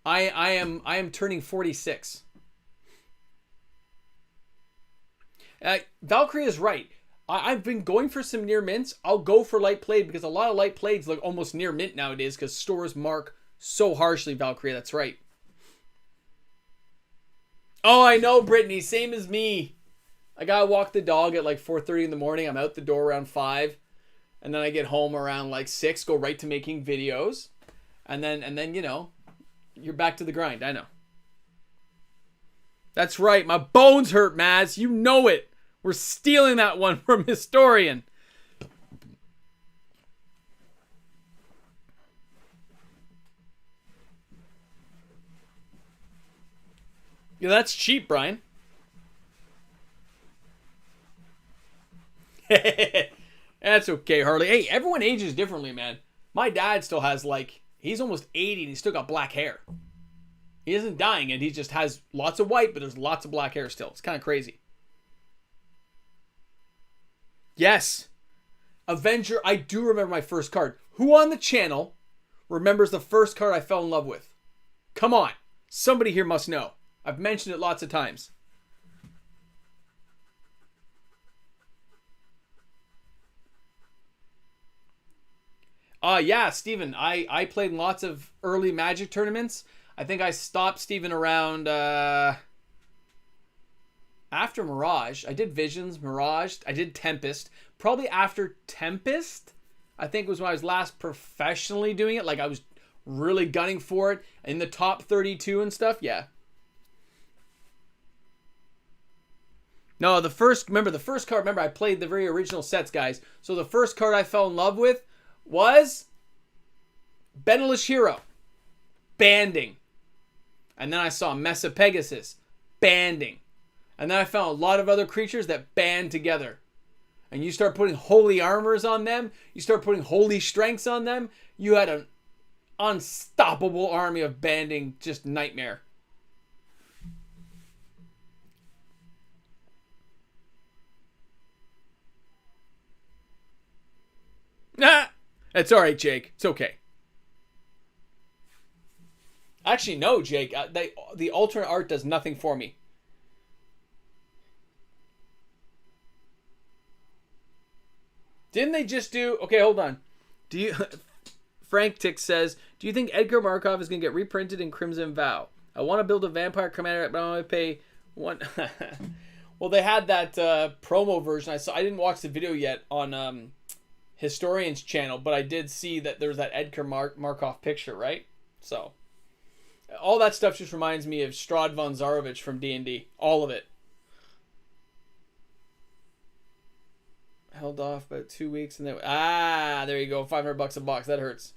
I am turning 46. Valkyrie is right. I've been going for some near mints. I'll go for light played because a lot of light playeds look almost near mint nowadays because stores mark so harshly Valkyrie. That's right. Oh, I know, Brittany. Same as me. I gotta walk the dog at like 4:30 in the morning. I'm out the door around 5. And then I get home around like 6, go right to making videos. And then you know, you're back to the grind. I know. That's right. My bones hurt, Maz. You know it. We're stealing that one from Historian. Yeah, that's cheap, Brian. That's okay, Harley. Hey, everyone ages differently, man. My dad still has like, he's almost 80 and he's still got black hair. He isn't dying it. He just has lots of white, but there's lots of black hair still. It's kind of crazy. Yes. Avenger. I do remember my first card. Who on the channel remembers the first card I fell in love with? Come on. Somebody here must know. I've mentioned it lots of times. Yeah, Steven. I played in lots of early Magic tournaments. I think I stopped Steven around after Mirage. I did Visions, Mirage. I did Tempest. Probably after Tempest, I think was when I was last professionally doing it. Like I was really gunning for it in the top 32 and stuff. Yeah. No, the first card, remember I played the very original sets, guys. So the first card I fell in love with was Benelish Hero. Banding. And then I saw Mesa Pegasus. Banding. And then I found a lot of other creatures that band together. And you start putting holy armors on them. You start putting holy strengths on them. You had an unstoppable army of banding. Just nightmare. Nah. It's alright, Jake. It's okay. Actually, no, Jake. The alternate art does nothing for me. Didn't they just do... Okay, hold on. Do you... Frank Tick says, do you think Edgar Markov is going to get reprinted in Crimson Vow? I want to build a vampire commander, but I want to pay one... Well, they had that promo version. I didn't watch the video yet on Historian's channel, but I did see that there was that Edgar Markov picture, right? So, all that stuff just reminds me of Strahd von Zarovich from D&D. All of it. Held off about 2 weeks and then... there you go. $500 a box. That hurts.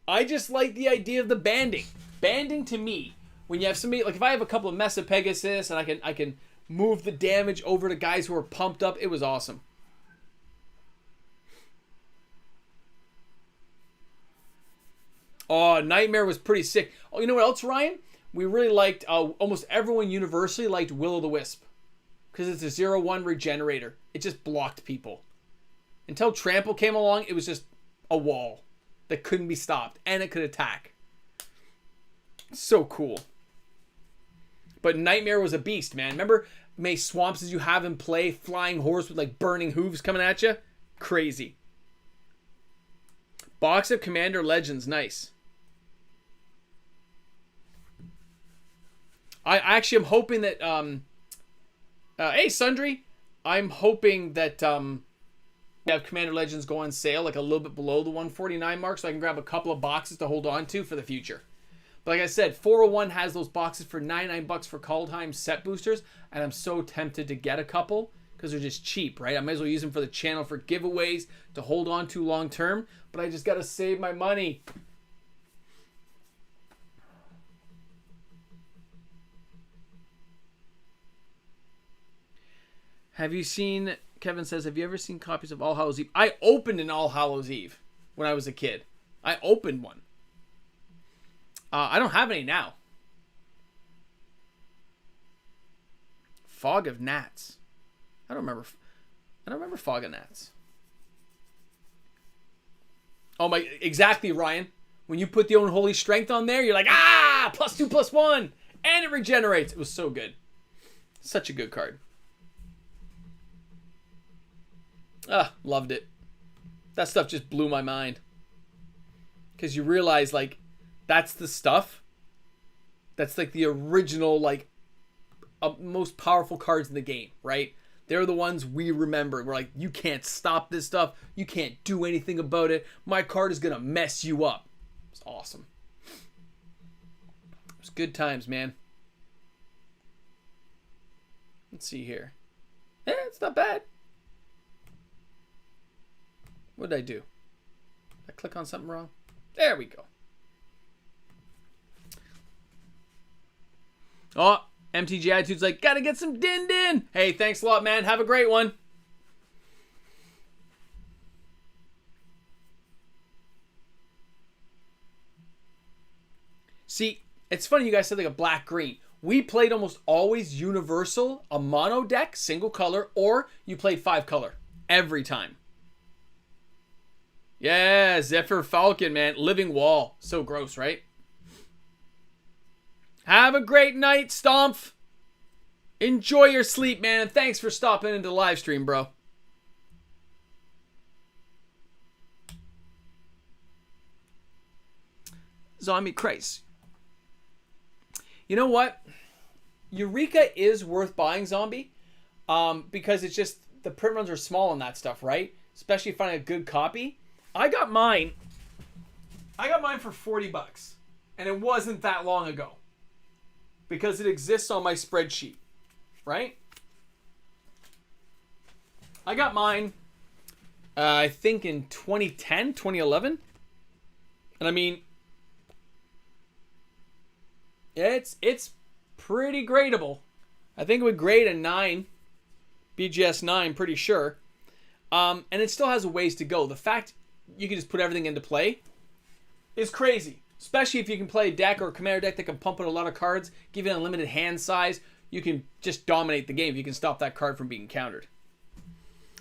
I just like the idea of the banding. Banding to me, when you have somebody... Like if I have a couple of Mesa Pegasus and I can move the damage over to guys who are pumped up, it was awesome. Oh, Nightmare was pretty sick. Oh, you know what else, Ryan? We really liked... almost everyone universally liked Will-O-the-Wisp. Because it's a 0-1 regenerator. It just blocked people. Until Trample came along, it was just a wall that couldn't be stopped. And it could attack. So cool. But Nightmare was a beast, man. Remember May Swamps as you have in play? Flying horse with like burning hooves coming at you? Crazy. Box of Commander Legends. Nice. I actually am hoping that... hey, Sundry. I'm hoping that we have Commander Legends go on sale like a little bit below the 149 mark so I can grab a couple of boxes to hold on to for the future. But like I said, 401 has those boxes for $99 for Kaldheim set boosters, and I'm so tempted to get a couple because they're just cheap, right? I might as well use them for the channel for giveaways to hold on to long term, but I just got to save my money. Have you seen, Kevin says, have you ever seen copies of All Hallows Eve? I opened an All Hallows Eve when I was a kid. I opened one. I don't have any now. Fog of Gnats. I don't remember Fog of Gnats. Oh my, exactly, Ryan. When you put the Unholy Strength on there, you're like, +2/+1. And it regenerates. It was so good. Such a good card. Loved it. That stuff just blew my mind. Because you realize, like, that's the stuff. That's, like, the original, like, most powerful cards in the game, right? They're the ones we remember. We're like, you can't stop this stuff. You can't do anything about it. My card is going to mess you up. It's awesome. It was good times, man. Let's see here. It's not bad. What did I do? Did I click on something wrong? There we go. Oh, MTG Attitude's like, gotta get some Din Din. Hey, thanks a lot, man. Have a great one. See, it's funny you guys said like a black-green. We played almost always universal, a mono deck, single color, or you played 5-color every time. Yeah, Zephyr Falcon, man. Living Wall. So gross, right? Have a great night, Stomph. Enjoy your sleep, man. And thanks for stopping into the live stream, bro. Zombie Christ. You know what? Eureka is worth buying, Zombie. Because it's just, the print runs are small on that stuff, right? Especially finding a good copy. I got mine for 40 bucks. And it wasn't that long ago. Because it exists on my spreadsheet. Right? I got mine, I think in 2010, 2011. And I mean, it's pretty gradable. I think it would grade a 9. BGS 9, pretty sure. And it still has a ways to go. The fact you can just put everything into play is crazy. Especially if you can play a deck or a commander deck that can pump out a lot of cards, give you an unlimited hand size. You can just dominate the game if you can stop that card from being countered.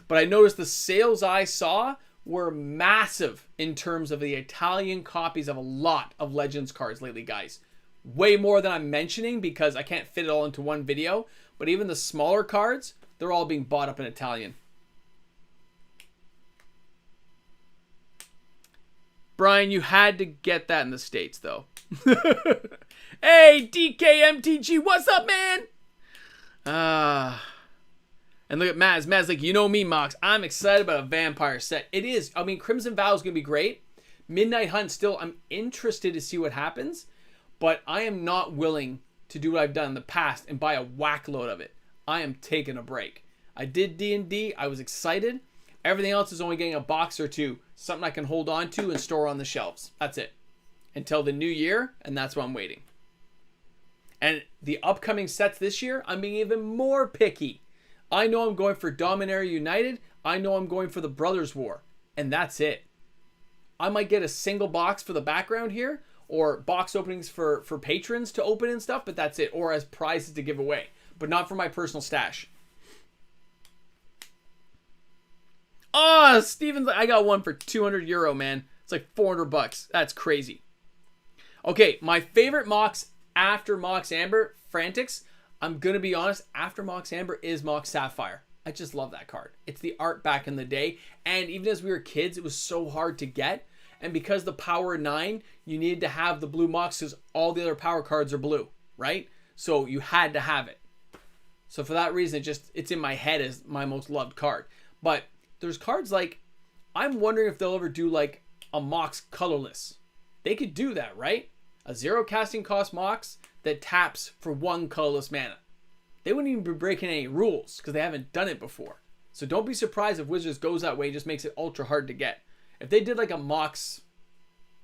But I noticed the sales I saw were massive in terms of the Italian copies of a lot of Legends cards lately, guys. Way more than I'm mentioning because I can't fit it all into one video. But even the smaller cards, they're all being bought up in Italian. Brian, you had to get that in the States, though. Hey, DKMTG, what's up, man? And look at Maz. Maz like, you know me, Mox. I'm excited about a vampire set. It is. I mean, Crimson Vow is going to be great. Midnight Hunt still, I'm interested to see what happens. But I am not willing to do what I've done in the past and buy a whack load of it. I am taking a break. I did D&D. I was excited. Everything else is only getting a box or two. Something I can hold on to and store on the shelves. That's it. Until the new year, and that's why I'm waiting. And the upcoming sets this year, I'm being even more picky. I know I'm going for Dominaria United. I know I'm going for the Brothers War. And that's it. I might get a single box for the background here, or box openings for patrons to open and stuff, but that's it. Or as prizes to give away. But not for my personal stash. Oh, Steven's like, I got one for 200 euro, man. It's like 400 bucks. That's crazy. Okay, my favorite Mox after Mox Amber, Frantics, I'm going to be honest, after Mox Amber is Mox Sapphire. I just love that card. It's the art back in the day. And even as we were kids, it was so hard to get. And because the power 9, you needed to have the blue Mox because all the other power cards are blue, right? So you had to have it. So for that reason, it's in my head as my most loved card. But there's cards like, I'm wondering if they'll ever do like a Mox colorless. They could do that, right? A 0 casting cost Mox that taps for 1 colorless mana. They wouldn't even be breaking any rules because they haven't done it before. So don't be surprised if Wizards goes that way and just makes it ultra hard to get. If they did like a Mox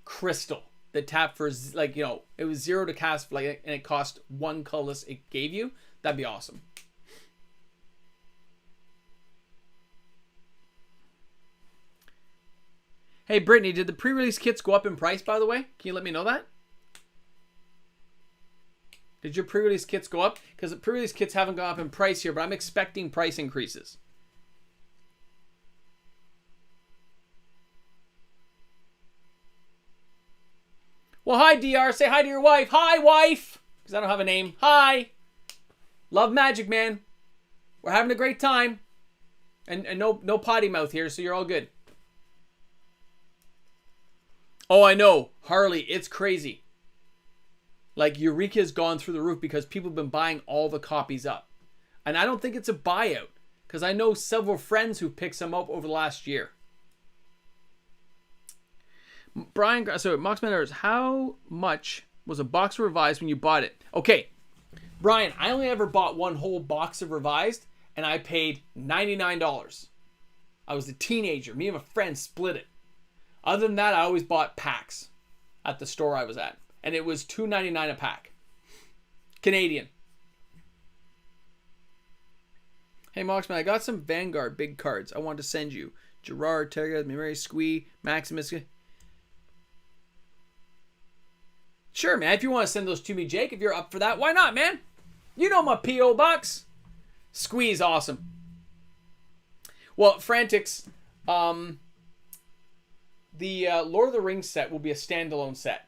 Crystal that tapped for, like, you know, it was 0 to cast like, and it cost 1 colorless it gave you, that'd be awesome. Hey, Brittany, did the pre-release kits go up in price, by the way? Can you let me know that? Did your pre-release kits go up? Because the pre-release kits haven't gone up in price here, but I'm expecting price increases. Well, hi, DR. Say hi to your wife. Hi, wife. Because I don't have a name. Hi. Love Magic, man. We're having a great time. And no potty mouth here, so you're all good. Oh, I know. Harley, it's crazy. Like, Eureka's gone through the roof because people have been buying all the copies up. And I don't think it's a buyout. Because I know several friends who picked some up over the last year. Brian, so Mox Matters, how much was a box of Revised when you bought it? Okay, Brian, I only ever bought one whole box of Revised, and I paid $99. I was a teenager. Me and my friend split it. Other than that, I always bought packs at the store I was at. And it was $2.99 a pack. Canadian. Hey, Moxman, I got some Vanguard big cards I want to send you. Gerard, Terga, Mimari, Squee, Maximus. Sure, man. If you want to send those to me, Jake, if you're up for that, why not, man? You know my P.O. box. Squeeze, awesome. Well, Frantics, the Lord of the Rings set will be a standalone set.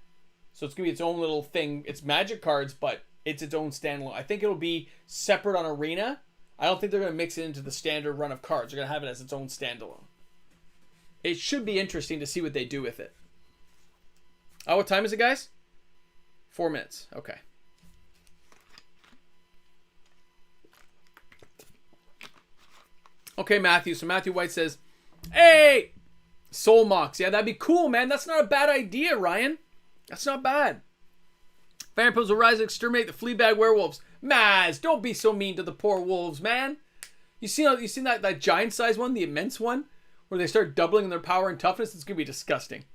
So it's going to be its own little thing. It's Magic cards, but it's its own standalone. I think it'll be separate on Arena. I don't think they're going to mix it into the standard run of cards. They're going to have it as its own standalone. It should be interesting to see what they do with it. Oh, what time is it, guys? 4 minutes. Okay. Okay, Matthew. So Matthew White says, hey, Soul Mox. Yeah, that'd be cool, man. That's not a bad idea, Ryan. That's not bad. Vampires will rise and exterminate the Fleabag werewolves. Maz, don't be so mean to the poor wolves, man. You seen that giant size one, the immense one, where they start doubling their power and toughness? It's gonna be disgusting.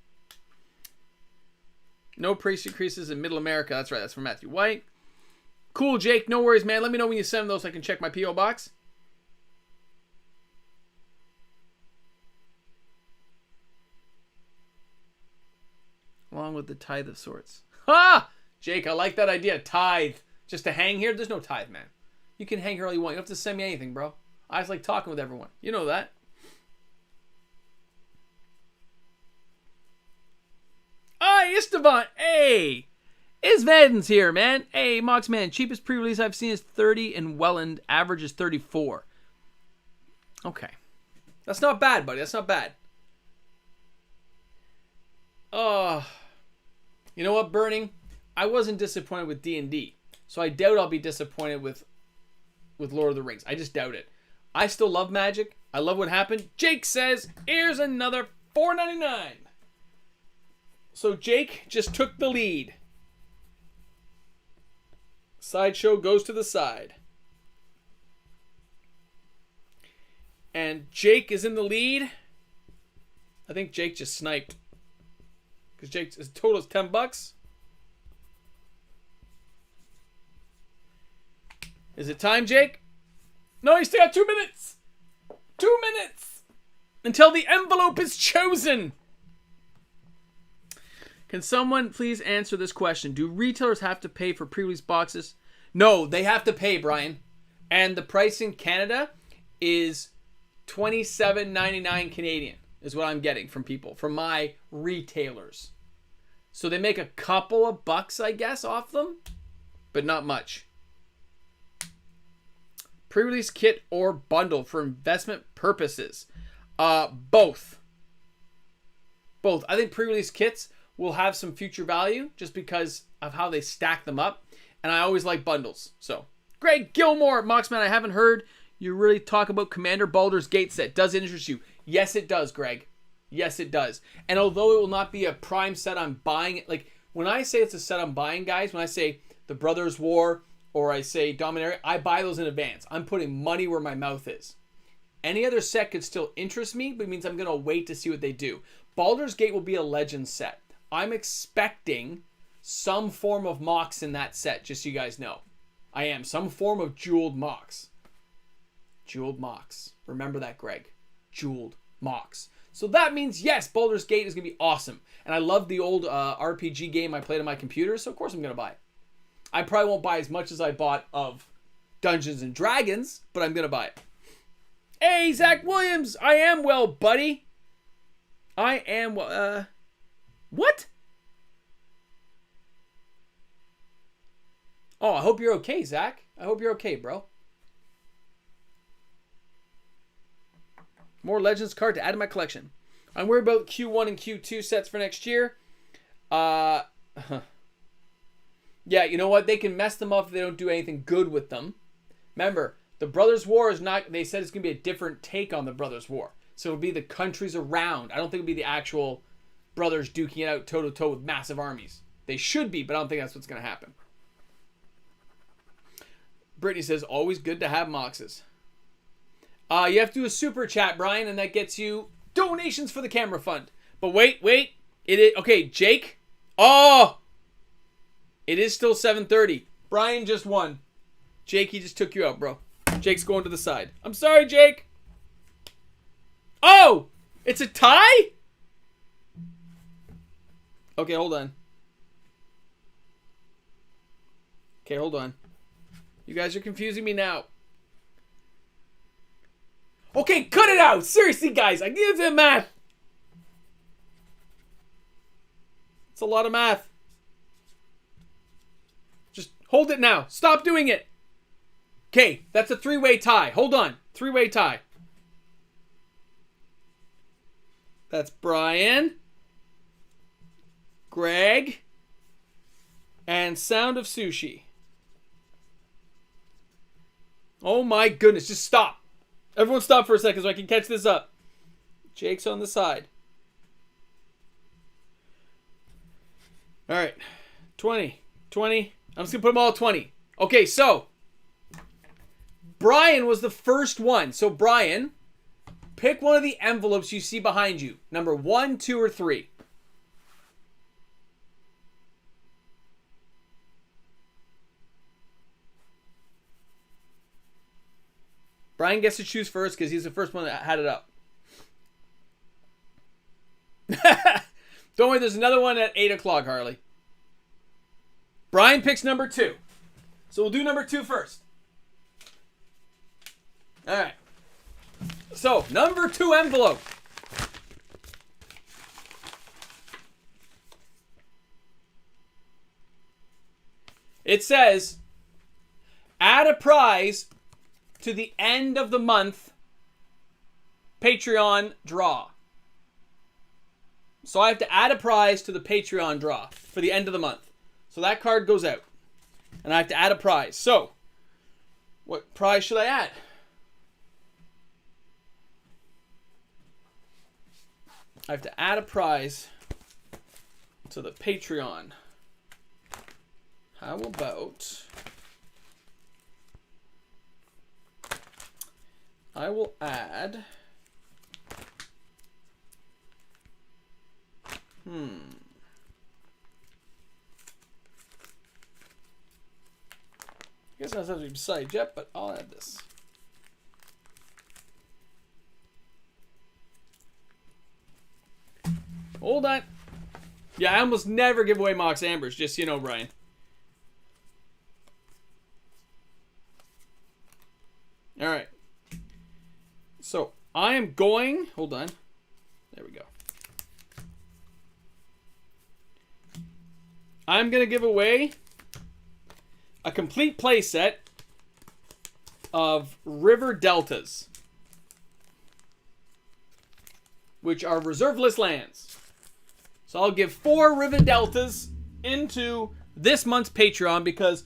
No price increases in Middle America. That's right. That's from Matthew White. Cool, Jake. No worries, man. Let me know when you send those so I can check my P.O. box. Along with the tithe of sorts. Ha! Jake, I like that idea. Tithe. Just to hang here? There's no tithe, man. You can hang here all you want. You don't have to send me anything, bro. I just like talking with everyone. You know that. Hi, Istvan. Hey. Isvaden's here, man. Hey, Mox, man. Cheapest pre-release I've seen is 30 and Welland. Average is 34. Okay. That's not bad, buddy. That's not bad. You know what, Burning? I wasn't disappointed with D&D. So I doubt I'll be disappointed with Lord of the Rings. I just doubt it. I still love Magic. I love what happened. Jake says, here's another $4.99. So Jake just took the lead. Sideshow goes to the side. And Jake is in the lead. I think Jake just sniped. Because Jake's total is $10. Is it time, Jake? No, you still got 2 minutes. 2 minutes. Until the envelope is chosen. Can someone please answer this question? Do retailers have to pay for pre-release boxes? No, they have to pay, Brian. And the price in Canada is $27.99 Canadian is what I'm getting from people, from my retailers. So they make a couple of bucks, I guess, off them, but not much. Pre-release kit or bundle for investment purposes. Both. Both. I think pre-release kits will have some future value just because of how they stack them up. And I always like bundles. So, Greg Gilmore, Moxman, I haven't heard you really talk about Commander Baldur's Gate set. Does it interest you? Yes, it does, Greg. Yes, it does. And although it will not be a prime set I'm buying, like when I say it's a set I'm buying, guys, when I say the Brothers War or I say Dominaria, I buy those in advance. I'm putting money where my mouth is. Any other set could still interest me, but it means I'm going to wait to see what they do. Baldur's Gate will be a Legends set. I'm expecting some form of Mox in that set, just so you guys know. I am. Some form of jeweled Mox. Jeweled Mox. Remember that, Greg. Jeweled Mox. So that means, yes, Baldur's Gate is going to be awesome. And I love the old RPG game I played on my computer, so of course I'm going to buy it. I probably won't buy as much as I bought of Dungeons and Dragons, but I'm going to buy it. Hey, Zach Williams. I am well, buddy. I am well. What? Oh, I hope you're okay, Zach. I hope you're okay, bro. More Legends card to add to my collection. I'm worried about Q1 and Q2 sets for next year. Yeah, you know what? They can mess them up if they don't do anything good with them. Remember, the Brothers War is not... They said it's going to be a different take on the Brothers War. So it'll be the countries around. I don't think it'll be the actual brothers duking it out toe-to-toe with massive armies. They should be, but I don't think that's what's going to happen. Brittany says, always good to have Moxes. You have to do a super chat, Brian, and that gets you donations for the camera fund. But wait. It is... Okay, Jake. Oh! It is still 7:30. Brian just won. Jake, he just took you out, bro. Jake's going to the side. I'm sorry, Jake. Oh! It's a tie? Okay, hold on. Okay, hold on. You guys are confusing me now. Okay, cut it out. Seriously, guys. I need the math. It's a lot of math. Just hold it now. Stop doing it. Okay, that's a three-way tie. Hold on. Three-way tie. That's Brian, Greg, and Sound of Sushi. Oh my goodness, just stop. Everyone stop for a second so I can catch this up. Jake's on the side. All right, 20, 20. I'm just going to put them all at 20. Okay, so Brian was the first one. So Brian, pick one of the envelopes you see behind you. Number 1, 2, or 3. Brian gets to choose first because he's the first one that had it up. Don't worry, there's another one at 8 o'clock, Harley. Brian picks number 2. So we'll do number 2 first. All right. So, number 2 envelope. It says, add a prize to the end of the month Patreon draw. So I have to add a prize to the Patreon draw for the end of the month. So that card goes out. And I have to add a prize. So, what prize should I add? I have to add a prize to the Patreon. How about I will add I guess it doesn't have to be beside yet, but I'll add this. Hold on. Yeah, I almost never give away Mox Ambers, just so you know, Brian. All right. So, I am going... Hold on. There we go. I'm going to give away a complete playset of River Deltas, which are reserve list lands. So I'll give 4 River Deltas into this month's Patreon because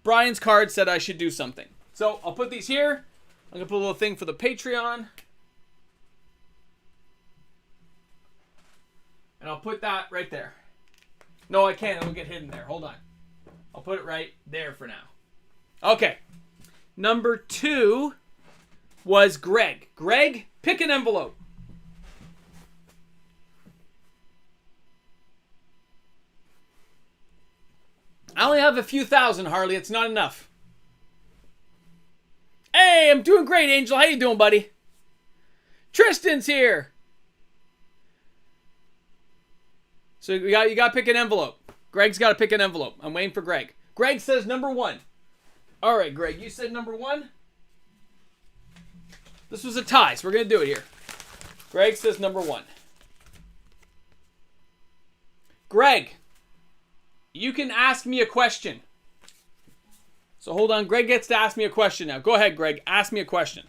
Brian's card said I should do something. So I'll put these here. I'm going to put a little thing for the Patreon. And I'll put that right there. No, I can't. It'll get hidden there. Hold on. I'll put it right there for now. Okay. Number 2 was Greg. Greg, pick an envelope. I only have a few thousand, Harley. It's not enough. Hey, I'm doing great, Angel. How you doing, buddy? Tristan's here. So you got to pick an envelope. Greg's got to pick an envelope. I'm waiting for Greg. Greg says number 1. All right, Greg, you said number 1. This was a tie, so we're going to do it here. Greg says number 1. Greg, you can ask me a question. So hold on. Greg gets to ask me a question now. Go ahead, Greg. Ask me a question.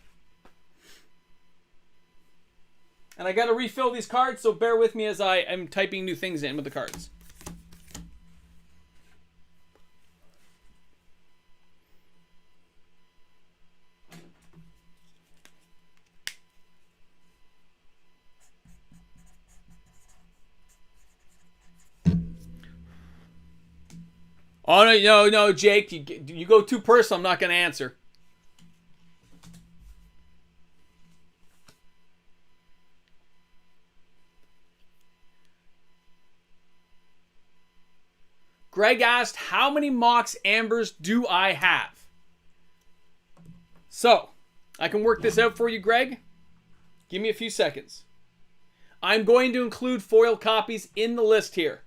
And I got to refill these cards, so bear with me as I am typing new things in with the cards. Oh, no, Jake. You go too personal. I'm not going to answer. Greg asked, how many Mox Ambers do I have? So, I can work this out for you, Greg. Give me a few seconds. I'm going to include foil copies in the list here.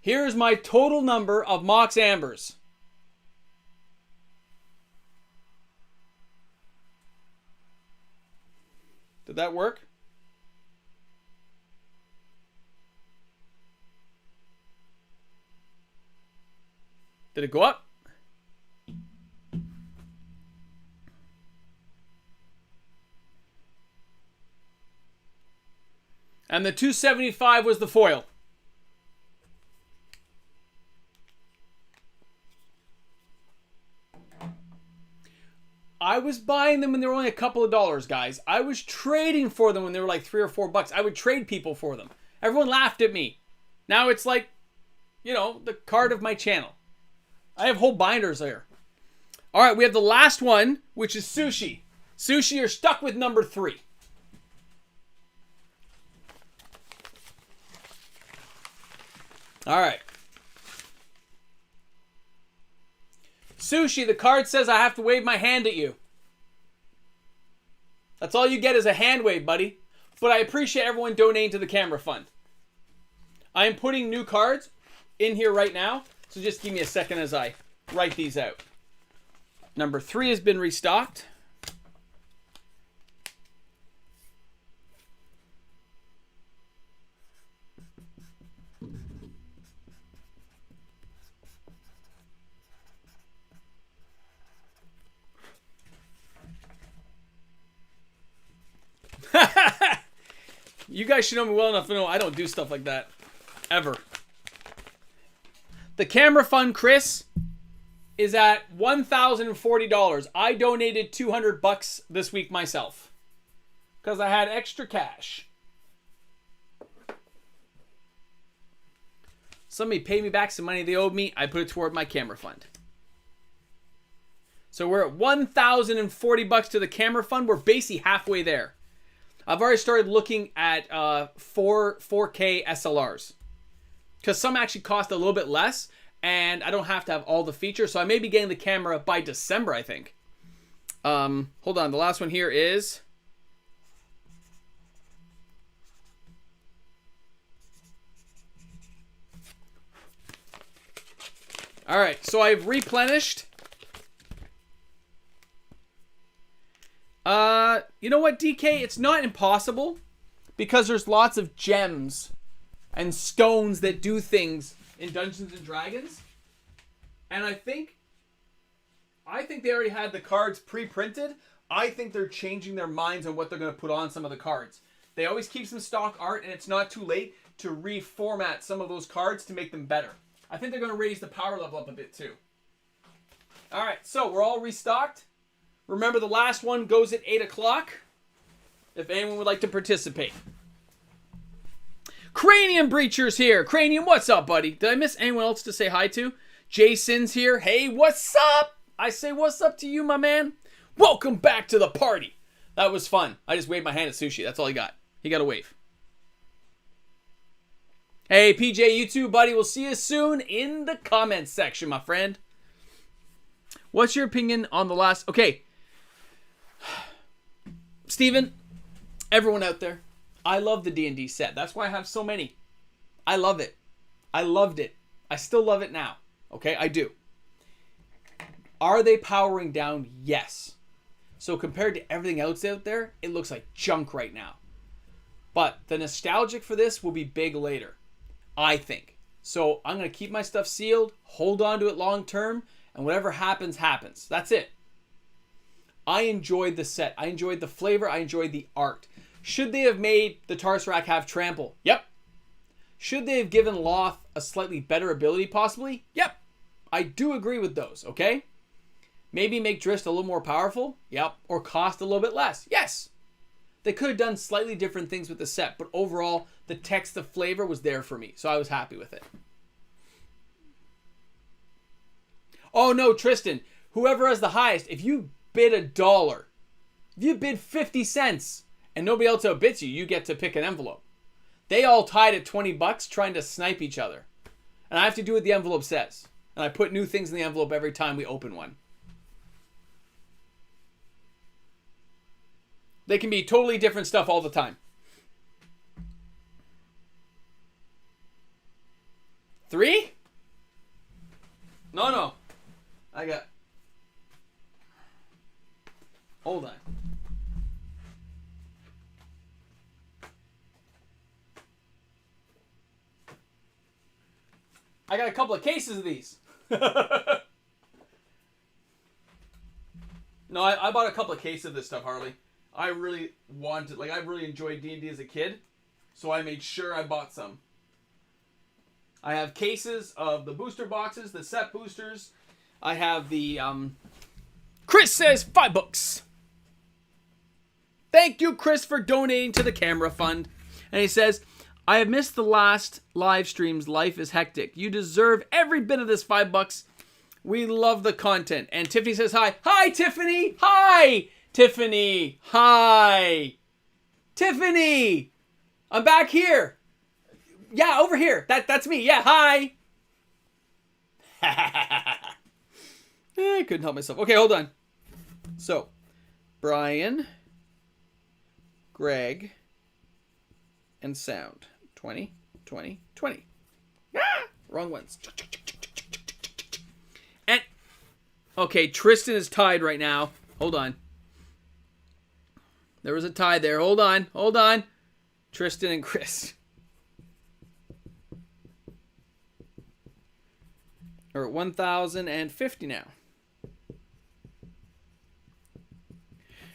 Here's my total number of Mox Ambers. Did that work? Did it go up? And the 275 was the foil. I was buying them when they were only a couple of dollars, guys. I was trading for them when they were like $3 or $4. I would trade people for them. Everyone laughed at me. Now it's like, you know, the card of my channel. I have whole binders there. All right, we have the last one, which is Sushi. Sushi, you're stuck with number 3. All right. Sushi, the card says I have to wave my hand at you. That's all you get is a hand wave, buddy. But I appreciate everyone donating to the camera fund. I am putting new cards in here right now. So just give me a second as I write these out. Number 3 has been restocked. You guys should know me well enough to know I don't do stuff like that. Ever. The camera fund, Chris, is at $1,040. I donated $200 this week myself. Because I had extra cash. Somebody paid me back some money they owed me. I put it toward my camera fund. So we're at $1,040 to the camera fund. We're basically halfway there. I've already started looking at 4K SLRs. Because some actually cost a little bit less. And I don't have to have all the features. So I may be getting the camera by December, I think. Hold on. The last one here is... Alright, so I've replenished. You know what, DK? It's not impossible. Because there's lots of gems and stones that do things in Dungeons and Dragons. And I think they already had the cards pre-printed. I think they're changing their minds on what they're going to put on some of the cards. They always keep some stock art, and it's not too late to reformat some of those cards to make them better. I think they're going to raise the power level up a bit too. Alright, so we're all restocked. Remember, the last one goes at 8 o'clock. If anyone would like to participate. Cranium Breacher's here. Cranium, what's up, buddy? Did I miss anyone else to say hi to? Jason's here. Hey, what's up? I say what's up to you, my man. Welcome back to the party. That was fun. I just waved my hand at Sushi. That's all he got. He got a wave. Hey, PJ, you too, buddy. We'll see you soon in the comments section, my friend. What's your opinion on the last... Okay. Steven, everyone out there, I love the D&D set. That's why I have so many. I love it. I loved it. I still love it now. Okay, I do. Are they powering down? Yes. So compared to everything else out there, it looks like junk right now. But the nostalgic for this will be big later, I think. So I'm going to keep my stuff sealed, hold on to it long term, and whatever happens, happens. That's it. I enjoyed the set. I enjoyed the flavor. I enjoyed the art. Should they have made the Tarsrak have trample? Yep. Should they have given Loth a slightly better ability, possibly? Yep. I do agree with those, okay? Maybe make Drist a little more powerful? Yep. Or cost a little bit less? Yes. They could have done slightly different things with the set, but overall, the text, the flavor was there for me, so I was happy with it. Oh no, Tristan. Whoever has the highest, if you bid $1, if you bid 50 cents, and nobody else outbids you, you get to pick an envelope. They all tied at 20 bucks trying to snipe each other. And I have to do what the envelope says. And I put new things in the envelope every time we open one. They can be totally different stuff all the time. 3? No. I got... Hold on. I got a couple of cases of these. No, I bought a couple of cases of this stuff, Harley. I really wanted, like, I really enjoyed D&D as a kid, so I made sure I bought some. I have cases of the booster boxes, the set boosters. I have the, Chris says $5. Thank you, Chris, for donating to the camera fund. And he says, I have missed the last live streams. Life is hectic. You deserve every bit of this $5. We love the content. And Tiffany says hi. Hi, Tiffany. Hi, Tiffany. Hi. Tiffany. I'm back here. Yeah, over here. That's me. Yeah, hi. I couldn't help myself. Okay, hold on. So, Brian, Greg, and Sound. 20, 20, 20. Ah, wrong ones. And, okay, Tristan is tied right now. Hold on. There was a tie there. Hold on. Tristan and Chris are at 1,050 now.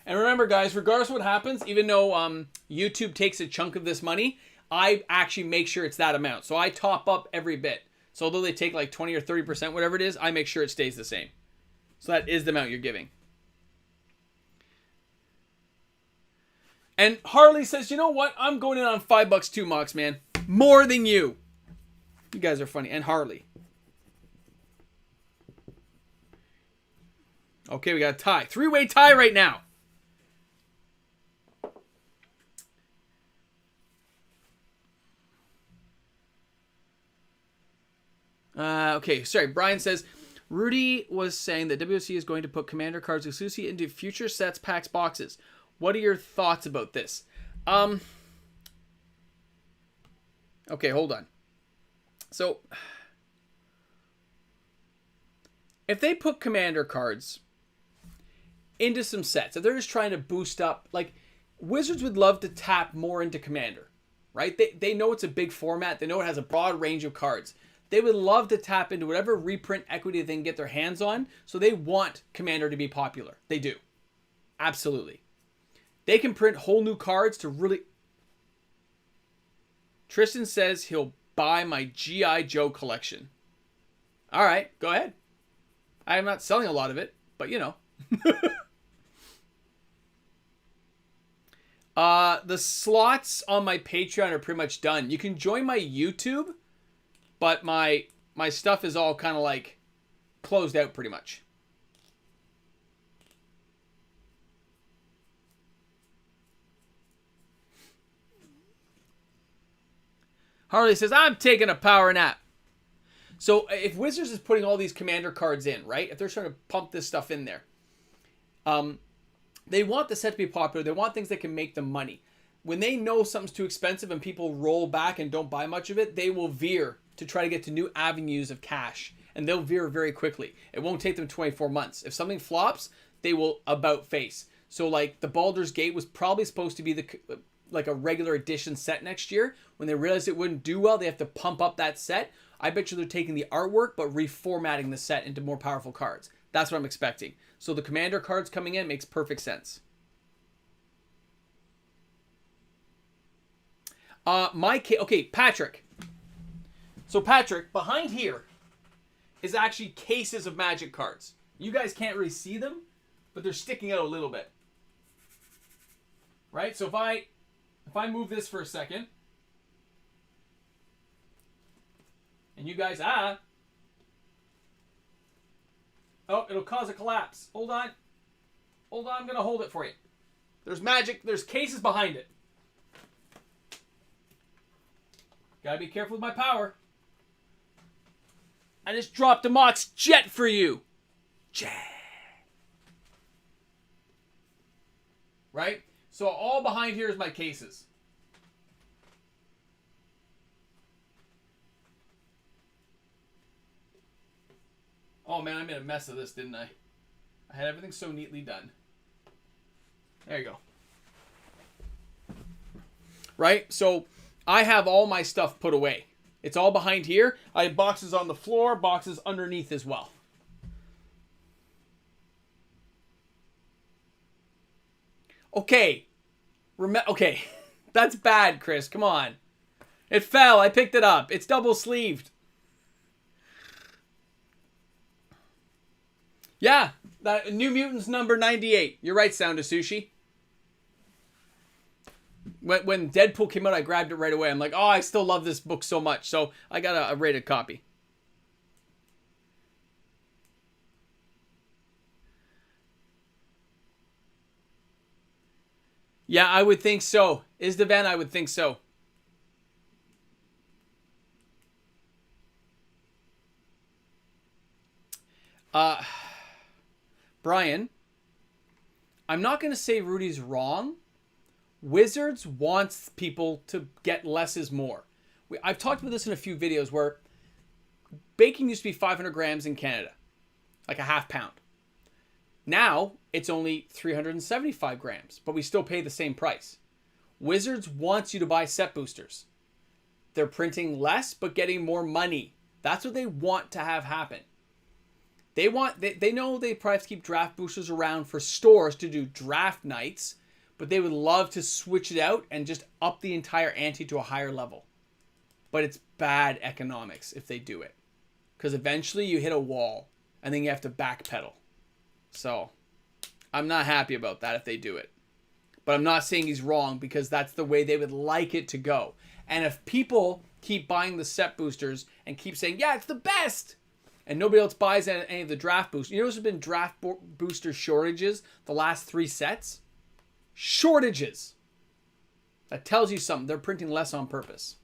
And remember, guys, regardless of what happens, even though YouTube takes a chunk of this money, I actually make sure it's that amount. So I top up every bit. So although they take like 20 or 30%, whatever it is, I make sure it stays the same. So that is the amount you're giving. And Harley says, you know what? I'm going in on $5 too, Mox, man. More than you. You guys are funny. And Harley. Okay, we got a tie. 3-way tie right now. Okay, sorry. Brian says, Rudy was saying that WC is going to put Commander cards exclusively into future sets, packs, boxes. What are your thoughts about this? Okay, hold on. So, if they put Commander cards into some sets, if they're just trying to boost up, like, Wizards would love to tap more into Commander, right? They know it's a big format. They know it has a broad range of cards. They would love to tap into whatever reprint equity they can get their hands on. So they want Commander to be popular. They do. Absolutely. They can print whole new cards to really... Tristan says he'll buy my G.I. Joe collection. All right, go ahead. I am not selling a lot of it, but you know. The slots on my Patreon are pretty much done. You can join my YouTube, but my stuff is all kind of like closed out pretty much. Harley says, I'm taking a power nap. So if Wizards is putting all these Commander cards in, right? If they're trying to pump this stuff in there, they want the set to be popular. They want things that can make them money. When they know something's too expensive and people roll back and don't buy much of it, they will veer to try to get to new avenues of cash. And they'll veer very quickly. It won't take them 24 months. If something flops, they will about face. So like the Baldur's Gate was probably supposed to be like a regular edition set next year. When they realized it wouldn't do well, they have to pump up that set. I bet you they're taking the artwork but reformatting the set into more powerful cards. That's what I'm expecting. So the Commander cards coming in makes perfect sense. Okay, Patrick. So Patrick, behind here is actually cases of Magic cards. You guys can't really see them, but they're sticking out a little bit. Right? So if I move this for a second, and you guys, oh, it'll cause a collapse. Hold on, I'm gonna hold it for you. There's cases behind it. Gotta be careful with my power. I just dropped a Mox Jet for you. Jet. Right? So all behind here is my cases. Oh man, I made a mess of this, didn't I? I had everything so neatly done. There you go. Right? So I have all my stuff put away. It's all behind here. I have boxes on the floor, boxes underneath as well. Okay. Okay. That's bad, Chris. Come on. It fell. I picked it up. It's double sleeved. Yeah. That New Mutants number 98. You're right, Sound of Sushi. When Deadpool came out, I grabbed it right away. I'm like, oh, I still love this book so much. So I got a rated copy. Yeah, I would think so. Is the van? I would think so. Brian, I'm not going to say Rudy's wrong. Wizards wants people to get less is more. I've talked about this in a few videos where bacon used to be 500 grams in Canada, like a half pound. Now it's only 375 grams, but we still pay the same price. Wizards wants you to buy set boosters. They're printing less, but getting more money. That's what they want to have happen. They know they probably have to keep draft boosters around for stores to do draft nights, but they would love to switch it out and just up the entire ante to a higher level. But it's bad economics if they do it. Because eventually you hit a wall and then you have to backpedal. So I'm not happy about that if they do it. But I'm not saying he's wrong because that's the way they would like it to go. And if people keep buying the set boosters and keep saying, yeah, it's the best, and nobody else buys any of the draft boosters. You know there's been draft booster shortages the last 3 sets? Shortages. That tells you something. They're printing less on purpose.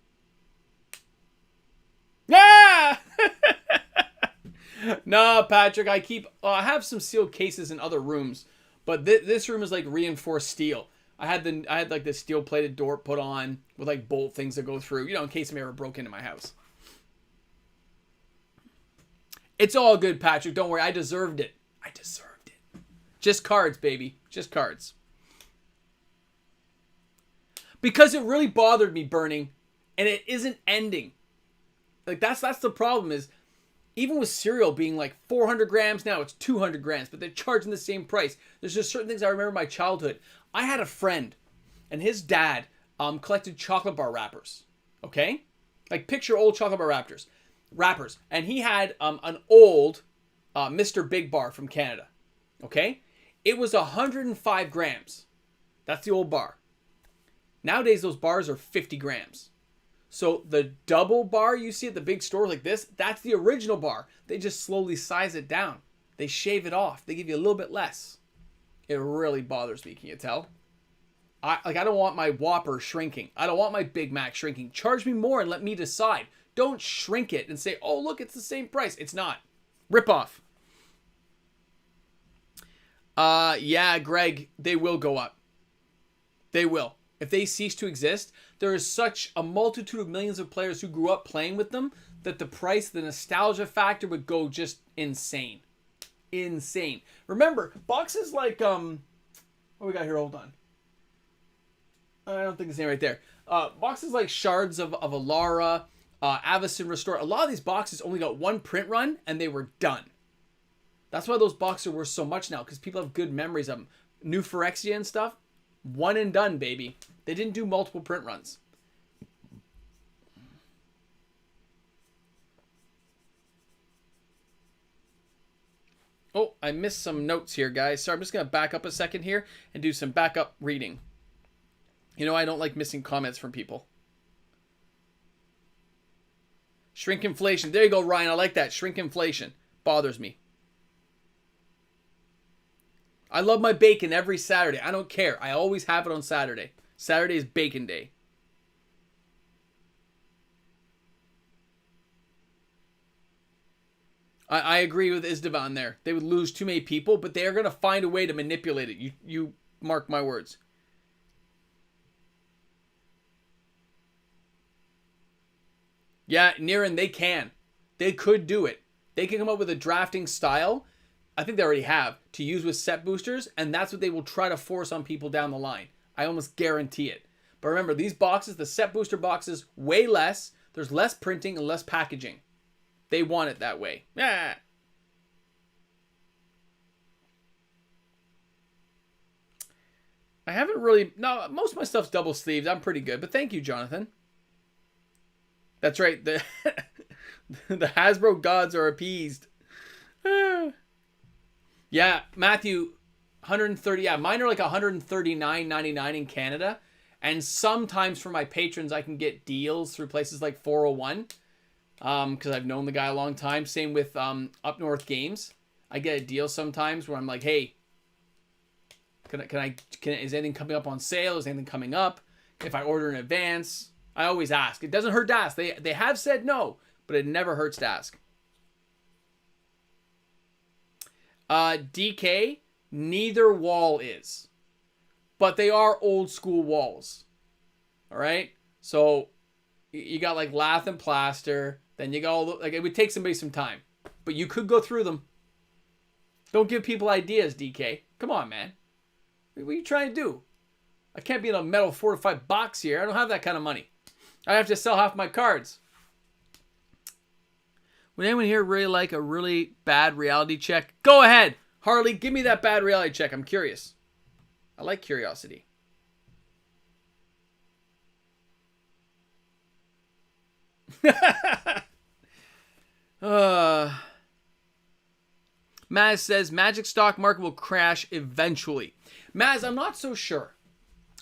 Yeah! No, Patrick, I have some sealed cases in other rooms, but this room is like reinforced steel. I had like this steel plated door put on with like bolt things that go through, in case somebody ever broke into my house. It's all good, Patrick. Don't worry. I deserved it. I deserved it. Just cards, baby. Just cards. Because it really bothered me burning, and it isn't ending. Like that's the problem is, even with cereal being like 400 grams now, it's 200 grams, but they're charging the same price. There's just certain things I remember in my childhood. I had a friend, and his dad collected chocolate bar wrappers. Okay, like picture old chocolate bar wrappers, and he had an old Mr. Big Bar from Canada. Okay, it was 105 grams. That's the old bar. Nowadays, those bars are 50 grams. So the double bar you see at the big stores like this, that's the original bar. They just slowly size it down. They shave it off. They give you a little bit less. It really bothers me, can you tell? I don't want my Whopper shrinking. I don't want my Big Mac shrinking. Charge me more and let me decide. Don't shrink it and say, oh, look, it's the same price. It's not. Rip off. Yeah, Greg, they will go up. They will. If they cease to exist, there is such a multitude of millions of players who grew up playing with them that the price, the nostalgia factor would go just insane. Insane. Remember, boxes like, what we got here? Hold on. I don't think it's right there. Boxes like Shards of Alara, Avacyn Restore, a lot of these boxes only got one print run and they were done. That's why those boxes are worth so much now, because people have good memories of them. New Phyrexia and stuff, one and done, baby. They didn't do multiple print runs. Oh, I missed some notes here, guys. So I'm just going to back up a second here and do some backup reading. I don't like missing comments from people. Shrinkflation. There you go, Ryan. I like that. Shrinkflation. Bothers me. I love my bacon every Saturday. I don't care. I always have it on Saturday. Saturday is bacon day. I agree with Isdavan there. They would lose too many people, but they are going to find a way to manipulate it. You mark my words. Yeah, Niran, they can. They could do it. They can come up with a drafting style, I think they already have, to use with set boosters, and that's what they will try to force on people down the line. I almost guarantee it. But remember, these boxes, the set booster boxes, way less. There's less printing and less packaging. They want it that way. Yeah. I haven't really... No, most of my stuff's double sleeved. I'm pretty good. But thank you, Jonathan. That's right. The, the Hasbro gods are appeased. Yeah, Matthew, 130. Yeah, mine are like $139.99 in Canada. And sometimes for my patrons, I can get deals through places like 401. Because I've known the guy a long time. Same with Up North Games. I get a deal sometimes where I'm like, hey, is anything coming up on sale? Is anything coming up? If I order in advance, I always ask. It doesn't hurt to ask. They have said no, but it never hurts to ask. DK, neither wall is. But they are old school walls. All right? So you got like lath and plaster. Then you got all the, like, it would take somebody some time. But you could go through them. Don't give people ideas, DK. Come on, man. What are you trying to do? I can't be in a metal fortified box here. I don't have that kind of money. I have to sell half my cards. Would anyone here really like a really bad reality check? Go ahead. Harley, give me that bad reality check. I'm curious. I like curiosity. Maz says Magic stock market will crash eventually. Maz, I'm not so sure.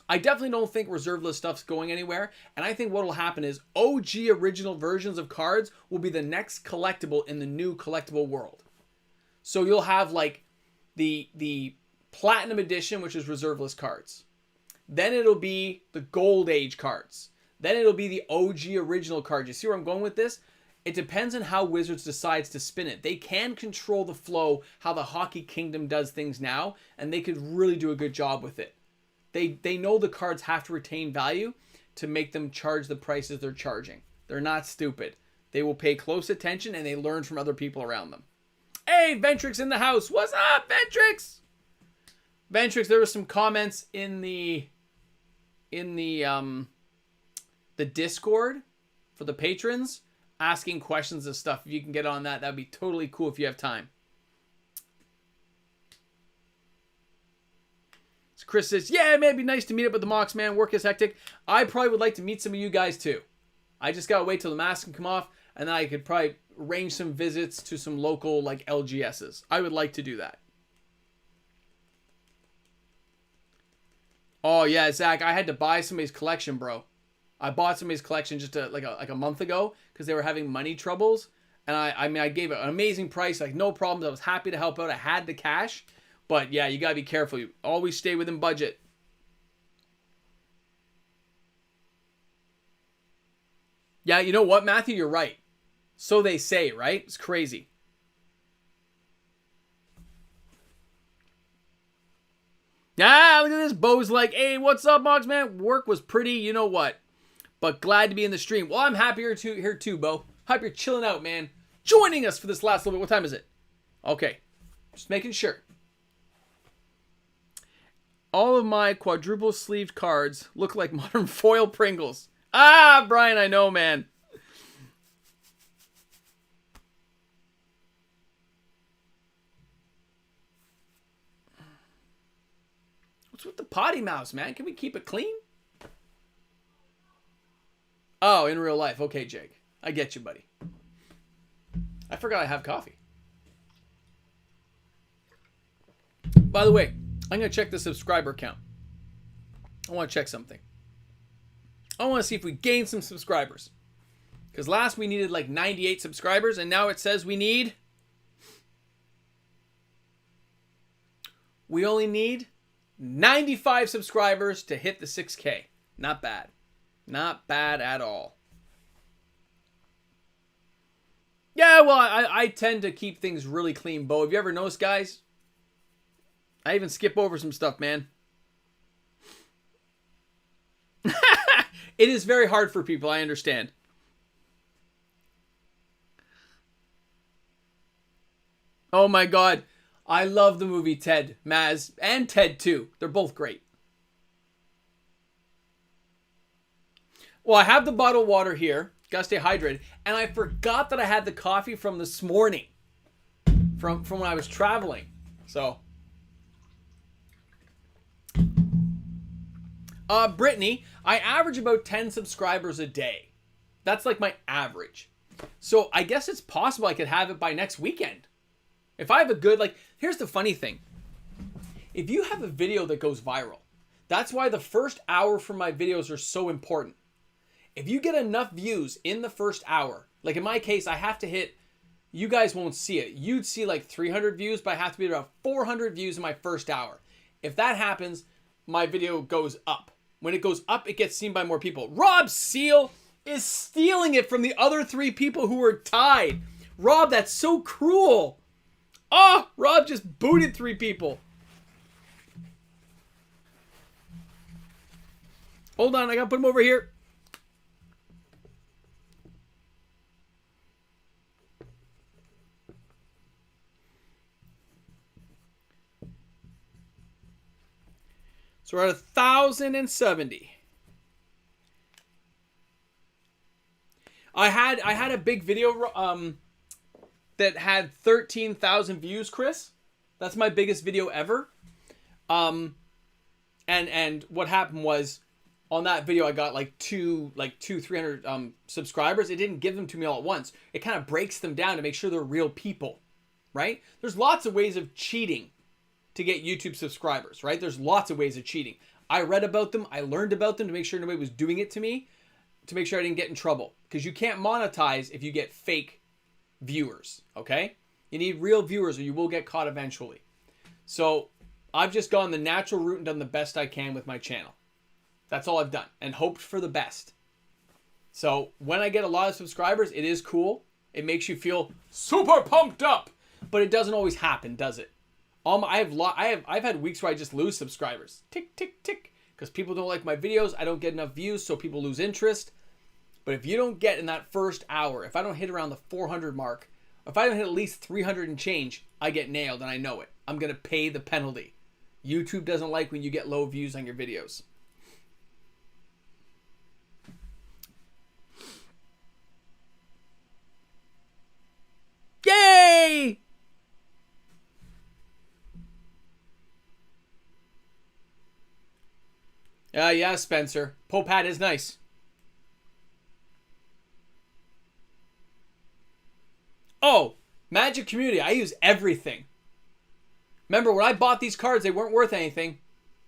I definitely don't think reserve list stuff's going anywhere. And I think what will happen is OG original versions of cards will be the next collectible in the new collectible world. So you'll have like the Platinum Edition, which is reserve list cards. Then it'll be the Gold Age cards. Then it'll be the OG original cards. You see where I'm going with this? It depends on how Wizards decides to spin it. They can control the flow, how the Hockey Kingdom does things now, and they could really do a good job with it. They know the cards have to retain value to make them charge the prices they're charging. They're not stupid. They will pay close attention and they learn from other people around them. Hey, Ventrix in the house. What's up, Ventrix? Ventrix, there were some comments in the Discord for the patrons asking questions and stuff. If you can get on that, that'd be totally cool if you have time. So Chris says, yeah, it may be nice to meet up with the Mox, man. Work is hectic. I probably would like to meet some of you guys too. I just gotta wait till the mask can come off, and then I could probably arrange some visits to some local like LGSs. I would like to do that. Oh yeah, Zach, I had to buy somebody's collection, bro. I bought somebody's collection just like a month ago because they were having money troubles, and I gave it an amazing price, like no problems. I was happy to help out. I had the cash, but yeah, you gotta be careful. You always stay within budget. Yeah, you know what, Matthew, you're right. So they say, right? It's crazy. Ah, look at this. Bo's like, hey, what's up, Mox, man? Work was pretty, you know what? But glad to be in the stream. Well, I'm happier here too, Bo. Hope you're chilling out, man. Joining us for this last little bit. What time is it? Okay. Just making sure. All of my quadruple sleeved cards look like modern foil Pringles. Ah, Brian, I know, man. What's with the potty mouse, man? Can we keep it clean? Oh, in real life. Okay, Jake. I get you, buddy. I forgot I have coffee. By the way, I'm going to check the subscriber count. I want to check something. I want to see if we gain some subscribers. Because last we needed like 98 subscribers, and now it says we only need 95 subscribers to hit the 6K. Not bad. Not bad at all. Yeah, well, I tend to keep things really clean, Bo. Have you ever noticed, guys? I even skip over some stuff, man. It is very hard for people, I understand. Oh my God. I love the movie Ted, Maz, and Ted too. They're both great. Well, I have the bottled water here. Gotta stay hydrated. And I forgot that I had the coffee from this morning. From when I was traveling. So. Brittany, I average about 10 subscribers a day. That's like my average. So I guess it's possible I could have it by next weekend. If I have a good, like, here's the funny thing. If you have a video that goes viral, that's why the first hour for my videos are so important. If you get enough views in the first hour, like in my case, I have to hit, you guys won't see it. You'd see like 300 views, but I have to be at about 400 views in my first hour. If that happens, my video goes up. When it goes up, it gets seen by more people. Rob Seal is stealing it from the other 3 people who are tied. Rob, that's so cruel. Oh, Rob just booted 3 people. Hold on, I gotta put him over here. So we're at 1,070. I had a big video that had 13,000 views, Chris. That's my biggest video ever. And what happened was on that video I got like 300 subscribers. It didn't give them to me all at once. It kind of breaks them down to make sure they're real people, right? There's lots of ways of cheating to get YouTube subscribers, right? There's lots of ways of cheating. I read about them. I learned about them to make sure nobody was doing it to me, to make sure I didn't get in trouble. Because you can't monetize if you get fake viewers, okay? You need real viewers or you will get caught eventually. So I've just gone the natural route and done the best I can with my channel. That's all I've done and hoped for the best. So when I get a lot of subscribers, it is cool. It makes you feel super pumped up, but it doesn't always happen, does it? I've had weeks where I just lose subscribers. Tick, tick, tick. Because people don't like my videos. I don't get enough views, so people lose interest. But if you don't get in that first hour, if I don't hit around the 400 mark, if I don't hit at least 300 and change, I get nailed and I know it. I'm going to pay the penalty. YouTube doesn't like when you get low views on your videos. Yay! Yeah, Spencer. Pope hat is nice. Oh, Magic Community. I use everything. Remember, when I bought these cards, they weren't worth anything.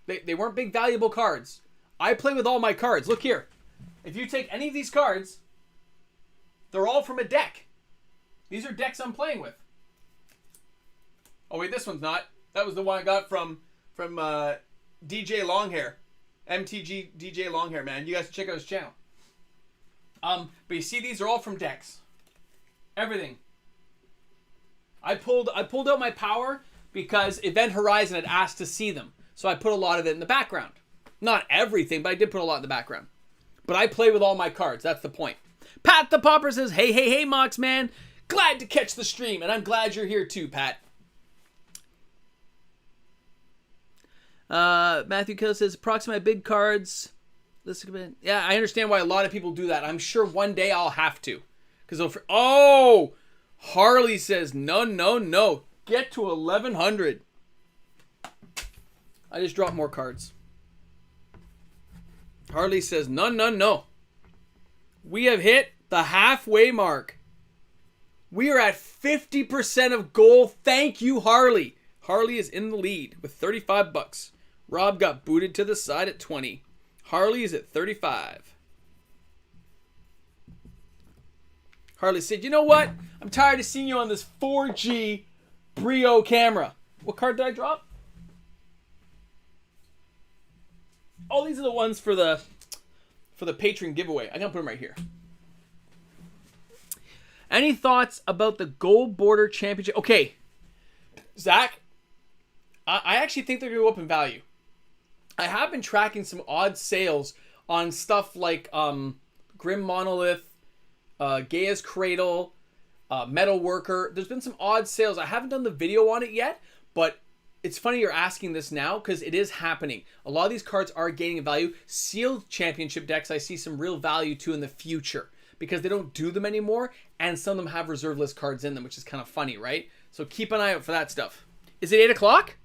They weren't big, valuable cards. I play with all my cards. Look here. If you take any of these cards, they're all from a deck. These are decks I'm playing with. Oh, wait, this one's not. That was the one I got from DJ Longhair. MTG DJ Longhair, man. You guys can check out his channel. But you see, these are all from decks. Everything. I pulled out my power because Event Horizon had asked to see them. So I put a lot of it in the background. Not everything, but I did put a lot in the background. But I play with all my cards. That's the point. Pat the Popper says, hey, Mox, man. Glad to catch the stream. And I'm glad you're here too, Pat. Matthew Kill says, approximate big cards. Yeah, I understand why a lot of people do that. I'm sure one day I'll have to. Oh! Harley says, no. Get to 1,100. I just dropped more cards. Harley says, no. We have hit the halfway mark. We are at 50% of goal. Thank you, Harley. Harley is in the lead with 35 bucks. Rob got booted to the side at 20. Harley is at 35. Harley said, you know what? I'm tired of seeing you on this 4G Brio camera. What card did I drop? Oh, these are the ones for the patron giveaway. I'm going to put them right here. Any thoughts about the Gold Border Championship? Okay, Zach, I actually think they're going to go up in value. I have been tracking some odd sales on stuff like Grim Monolith, Gaia's Cradle, Metal Worker. There's been some odd sales. I haven't done the video on it yet, but it's funny you're asking this now because it is happening. A lot of these cards are gaining in value. Sealed championship decks I see some real value to in the future because they don't do them anymore, and some of them have reserve list cards in them, which is kind of funny, right? So keep an eye out for that stuff. Is it 8 o'clock?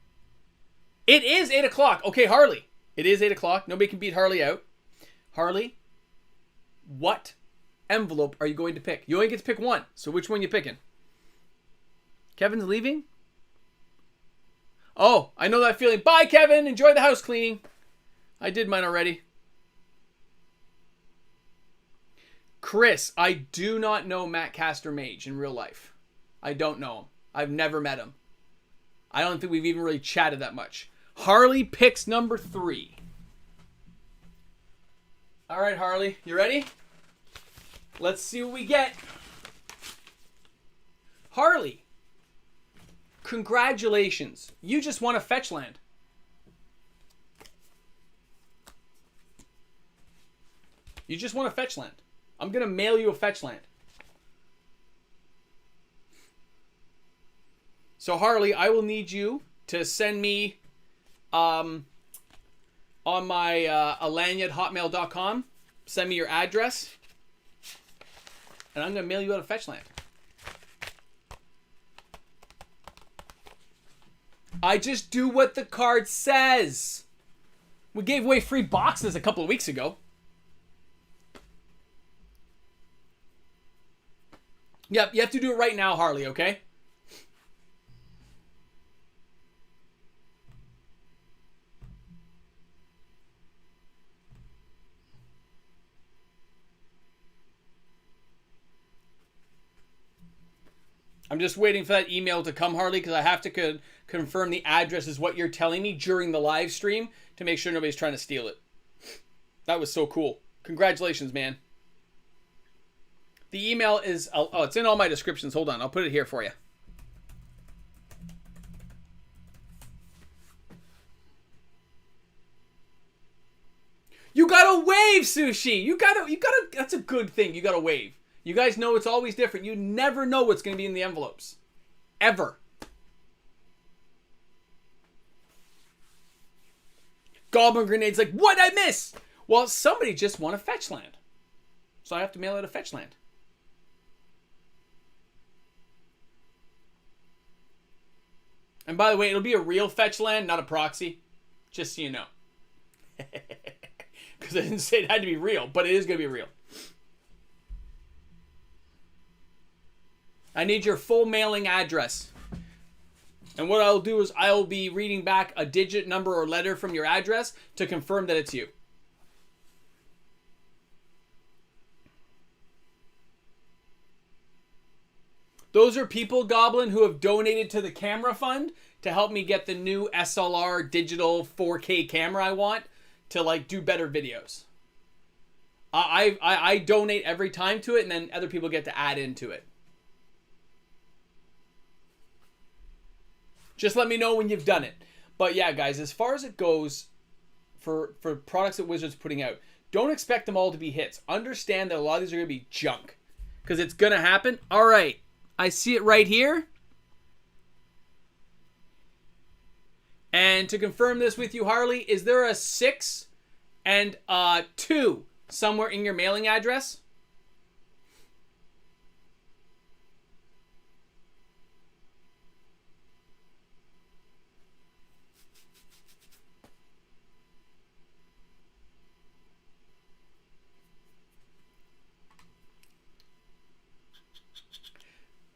It is 8 o'clock. Okay, Harley. It is 8 o'clock. Nobody can beat Harley out. Harley, what envelope are you going to pick? You only get to pick one. So which one are you picking? Kevin's leaving? Oh, I know that feeling. Bye, Kevin. Enjoy the house cleaning. I did mine already. Chris, I do not know Matt Castor Mage in real life. I don't know him. I've never met him. I don't think we've even really chatted that much. Harley picks number 3. All right, Harley. You ready? Let's see what we get. Harley. Congratulations. You just won a fetch land. You just won a fetch land. I'm going to mail you a fetch land. So Harley, I will need you to send me on my alanya@hotmail.com. Send me your address. And I'm going to mail you out a fetch land. I just do what the card says. We gave away free boxes a couple of weeks ago. Yep, you have to do it right now, Harley, okay? I'm just waiting for that email to come, Harley, because I have to confirm the address is what you're telling me during the live stream to make sure nobody's trying to steal it. That was so cool. Congratulations, man. The email is... Oh, it's in all my descriptions. Hold on. I'll put it here for you. You gotta wave, Sushi! You gotta... That's a good thing. You gotta wave. You guys know it's always different. You never know what's going to be in the envelopes. Ever. Goblin Grenade's like, what'd I miss? Well, somebody just won a fetch land. So I have to mail out a fetch land. And by the way, it'll be a real fetch land, not a proxy. Just so you know. Because I didn't say it had to be real, but it is going to be real. I need your full mailing address. And what I'll do is I'll be reading back a digit, number, or letter from your address to confirm that it's you. Those are people, Goblin, who have donated to the camera fund to help me get the new SLR digital 4K camera I want to like do better videos. I donate every time to it, and then other people get to add into it. Just let me know when you've done it. But yeah, guys, as far as it goes for products that Wizards putting out, don't expect them all to be hits. Understand that a lot of these are going to be junk. Because it's going to happen. All right. I see it right here. And to confirm this with you, Harley, is there a 6 and a 2 somewhere in your mailing address?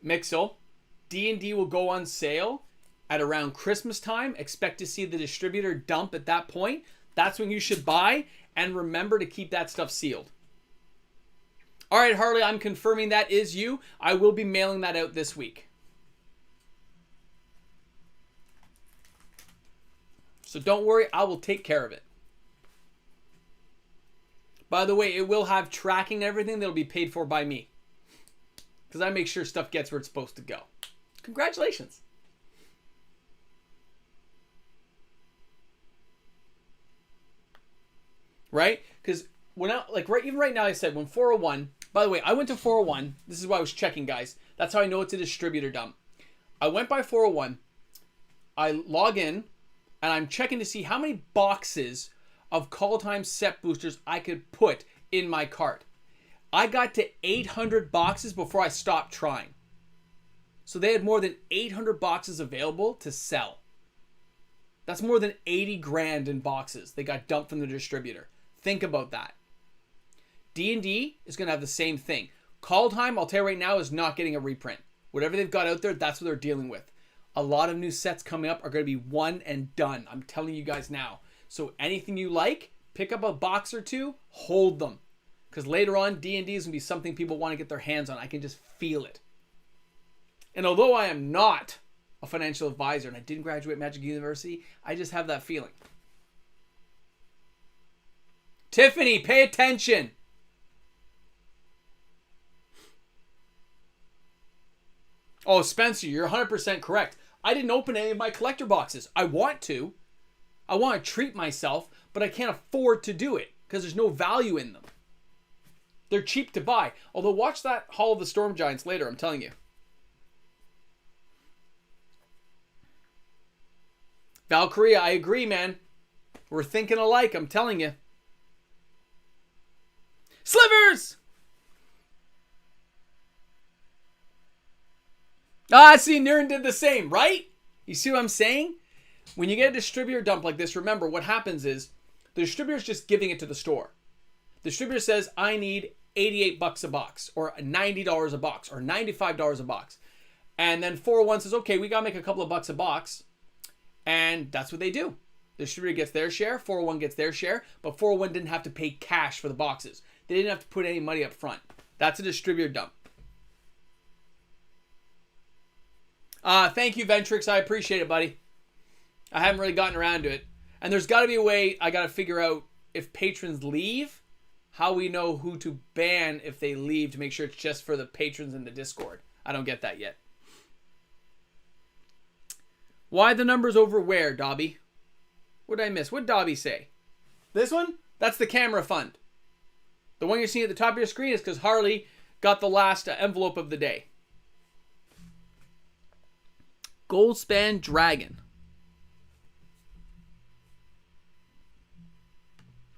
Mixel, D&D will go on sale at around Christmas time. Expect to see the distributor dump at that point. That's when you should buy, and remember to keep that stuff sealed. All right, Harley, I'm confirming that is you. I will be mailing that out this week. So don't worry, I will take care of it. By the way, it will have tracking and everything that'll be paid for by me. Because I make sure stuff gets where it's supposed to go. Congratulations. Right? Because when even right now, I said when 401 By the way, I went to 401. This is why I was checking, guys. That's how I know it's a distributor dump. I went by 401. I log in, and I'm checking to see how many boxes of Call Time set boosters I could put in my cart. I got to 800 boxes before I stopped trying. So they had more than 800 boxes available to sell. That's more than 80 grand in boxes they got dumped from the distributor. Think about that. D&D is going to have the same thing. Call Time, I'll tell you right now, is not getting a reprint. Whatever they've got out there, that's what they're dealing with. A lot of new sets coming up are going to be one and done. I'm telling you guys now. So anything you like, pick up a box or two, hold them. Because later on, D&D is going to be something people want to get their hands on. I can just feel it. And although I am not a financial advisor and I didn't graduate Magic University, I just have that feeling. Tiffany, pay attention. Oh, Spencer, you're 100% correct. I didn't open any of my collector boxes. I want to. I want to treat myself, but I can't afford to do it because there's no value in them. They're cheap to buy. Although watch that Hall of the Storm Giants later, I'm telling you. Valkyria, I agree, man. We're thinking alike, I'm telling you. Slivers! Ah, see, Niren did the same, right? You see what I'm saying? When you get a distributor dump like this, remember what happens is the distributor's just giving it to the store. The distributor says, I need 88 bucks a box, or $90 a box, or $95 a box. And then 401 says, okay, we got to make a couple of bucks a box. And that's what they do. The distributor gets their share, 401 gets their share, but 401 didn't have to pay cash for the boxes. They didn't have to put any money up front. That's a distributor dump. Thank you, Ventrix. I appreciate it, buddy. I haven't really gotten around to it. And there's got to be a way I got to figure out if patrons leave, how we know who to ban if they leave to make sure it's just for the patrons in the Discord. I don't get that yet. Why the numbers over where, Dobby? What did I miss? What did Dobby say? This one? That's the camera fund. The one you're seeing at the top of your screen is because Harley got the last envelope of the day. Goldspan Dragon.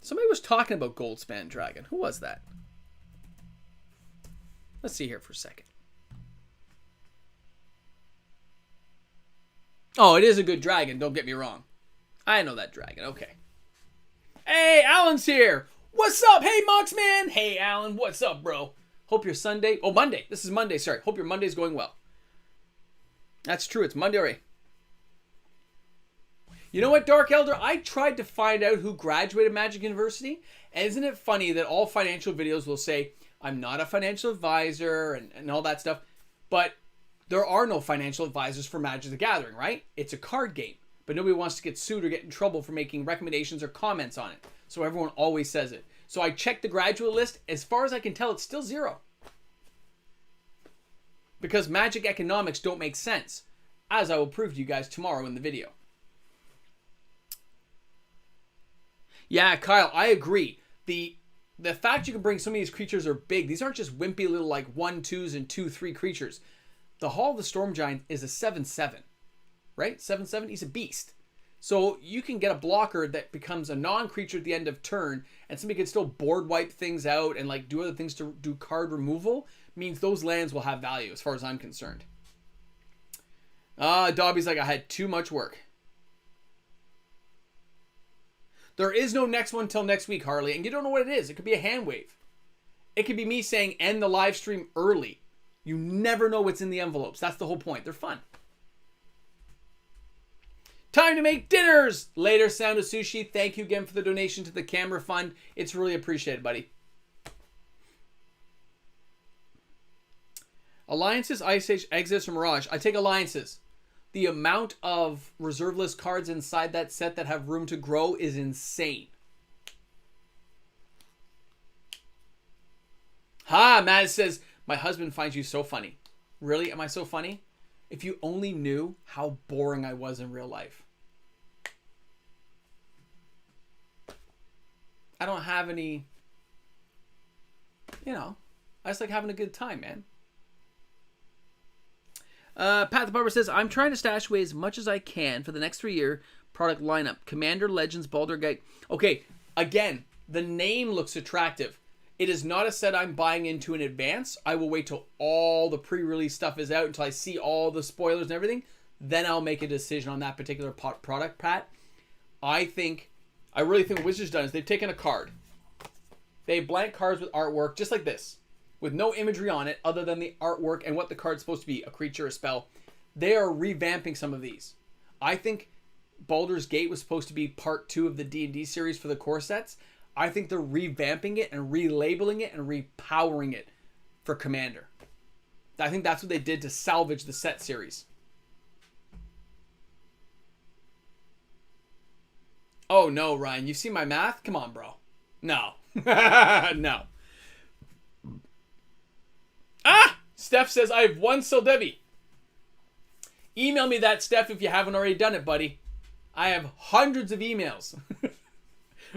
Somebody was talking about Goldspan Dragon. Who was that? Let's see here for a second. Oh, it is a good dragon. Don't get me wrong. I know that dragon. Okay. Hey, Alan's here. What's up? Hey, Moxman. Hey, Alan. What's up, bro? Hope your Sunday... Oh, Monday. This is Monday. Sorry. Hope your Monday's going well. That's true. It's Monday already. You know what, Dark Elder? I tried to find out who graduated Magic University. And isn't it funny that all financial videos will say, I'm not a financial advisor and all that stuff. But there are no financial advisors for Magic the Gathering, right? It's a card game. But nobody wants to get sued or get in trouble for making recommendations or comments on it. So everyone always says it. So I checked the graduate list. As far as I can tell, it's still 0. Because Magic economics don't make sense. As I will prove to you guys tomorrow in the video. Yeah, Kyle, I agree. The fact you can bring some of these creatures are big. These aren't just wimpy little like 1/2s and 2/3 creatures. The Hall of the Storm Giant is a 7/7. Right? 7/7, he's a beast. So you can get a blocker that becomes a non-creature at the end of turn, and somebody can still board wipe things out and like do other things to do card removal. Means those lands will have value as far as I'm concerned. Dobby's like, I had too much work. There is no next one till next week, Harley, and you don't know what it is. It could be a hand wave. It could be me saying end the live stream early. You never know what's in the envelopes. That's the whole point. They're fun. Time to make dinners! Later, Sound of Sushi. Thank you again for the donation to the camera fund. It's really appreciated, buddy. Alliances, Ice Age, Exodus, or Mirage. I take Alliances. The amount of reserve list cards inside that set that have room to grow is insane. Matt says, my husband finds you so funny. Really? Am I so funny? If you only knew how boring I was in real life. I don't have any, I just like having a good time, man. Pat the Barber says, I'm trying to stash away as much as I can for the next 3-year product lineup. Commander, Legends, Baldur Gate. Okay, again, the name looks attractive. It is not a set I'm buying into in advance. I will wait till all the pre-release stuff is out, until I see all the spoilers and everything. Then I'll make a decision on that particular product, Pat. I really think what Wizards done is they've taken a card. They have blank cards with artwork, just like this, with no imagery on it other than the artwork and what the card's supposed to be, a creature, a spell. They are revamping some of these. I think Baldur's Gate was supposed to be part 2 of the D&D series for the core sets. I think they're revamping it and relabeling it and repowering it for Commander. I think that's what they did to salvage the set series. Oh no, Ryan, you see my math? Come on, bro. No. No. Ah! Steph says, I have 1 Sildevi. Email me that, Steph, if you haven't already done it, buddy. I have hundreds of emails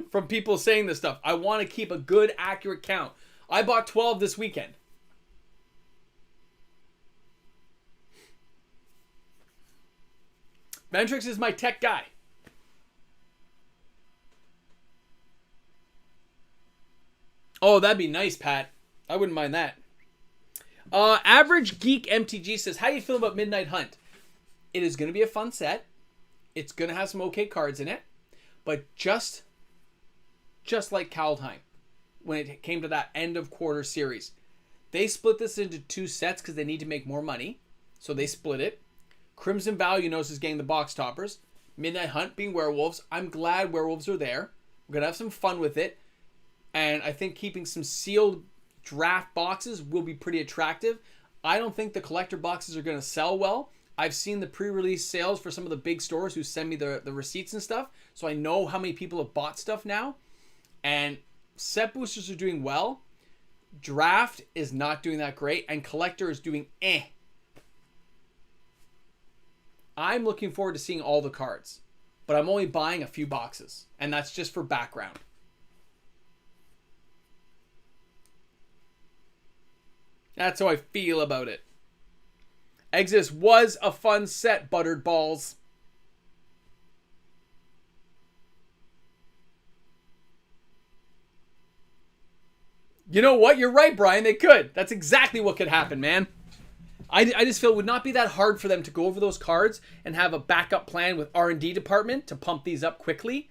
from people saying this stuff. I want to keep a good, accurate count. I bought 12 this weekend. Ventrix is my tech guy. Oh, that'd be nice, Pat. I wouldn't mind that. Average Geek MTG says, how do you feel about Midnight Hunt? It is going to be a fun set. It's going to have some okay cards in it. But just like Kaldheim, when it came to that end of quarter series, they split this into 2 sets because they need to make more money. So they split it. Crimson Value knows is getting the box toppers. Midnight Hunt being werewolves. I'm glad werewolves are there. We're going to have some fun with it. And I think keeping some sealed draft boxes will be pretty attractive. I don't think the collector boxes are going to sell well. I've seen the pre-release sales for some of the big stores who send me the receipts and stuff. So I know how many people have bought stuff now. And set boosters are doing well. Draft is not doing that great. And collector is doing eh. I'm looking forward to seeing all the cards. But I'm only buying a few boxes. And that's just for background. That's how I feel about it. Exodus was a fun set, buttered balls. You know what? You're right, Brian. They could. That's exactly what could happen, man. I just feel it would not be that hard for them to go over those cards and have a backup plan with R&D department to pump these up quickly,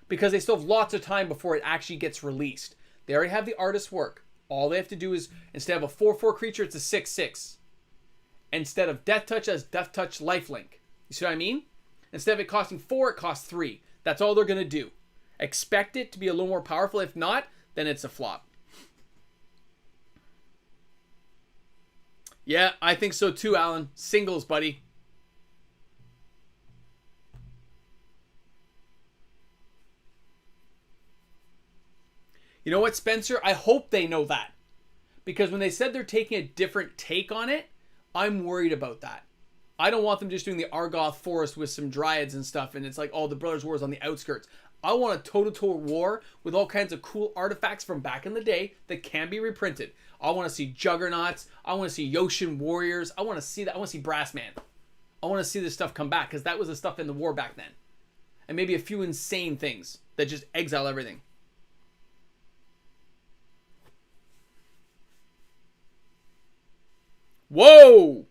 because they still have lots of time before it actually gets released. They already have the artist's work. All they have to do is, instead of a 4/4 creature, it's a 6/6. Instead of Death Touch, as Death Touch Lifelink. You see what I mean? Instead of it costing 4, it costs 3. That's all they're going to do. Expect it to be a little more powerful. If not, then it's a flop. Yeah, I think so too, Alan. Singles, buddy. You know what, Spencer? I hope they know that. Because when they said they're taking a different take on it, I'm worried about that. I don't want them just doing the Argoth Forest with some dryads and stuff, and it's like, oh, the Brothers' War is on the outskirts. I want a total war with all kinds of cool artifacts from back in the day that can be reprinted. I want to see Juggernauts. I want to see Yoshin Warriors. I want to see that. I want to see Brassman. I want to see this stuff come back, because that was the stuff in the war back then. And maybe a few insane things that just exile everything. Whoa!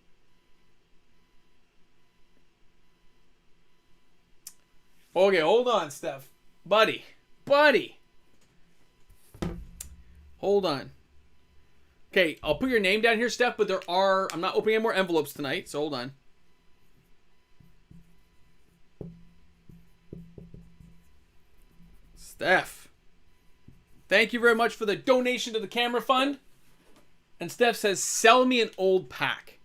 Okay, hold on, Steph. Buddy. Hold on. Okay, I'll put your name down here, Steph, but I'm not opening any more envelopes tonight, so hold on. Steph. Thank you very much for the donation to the camera fund. And Steph says, sell me an old pack.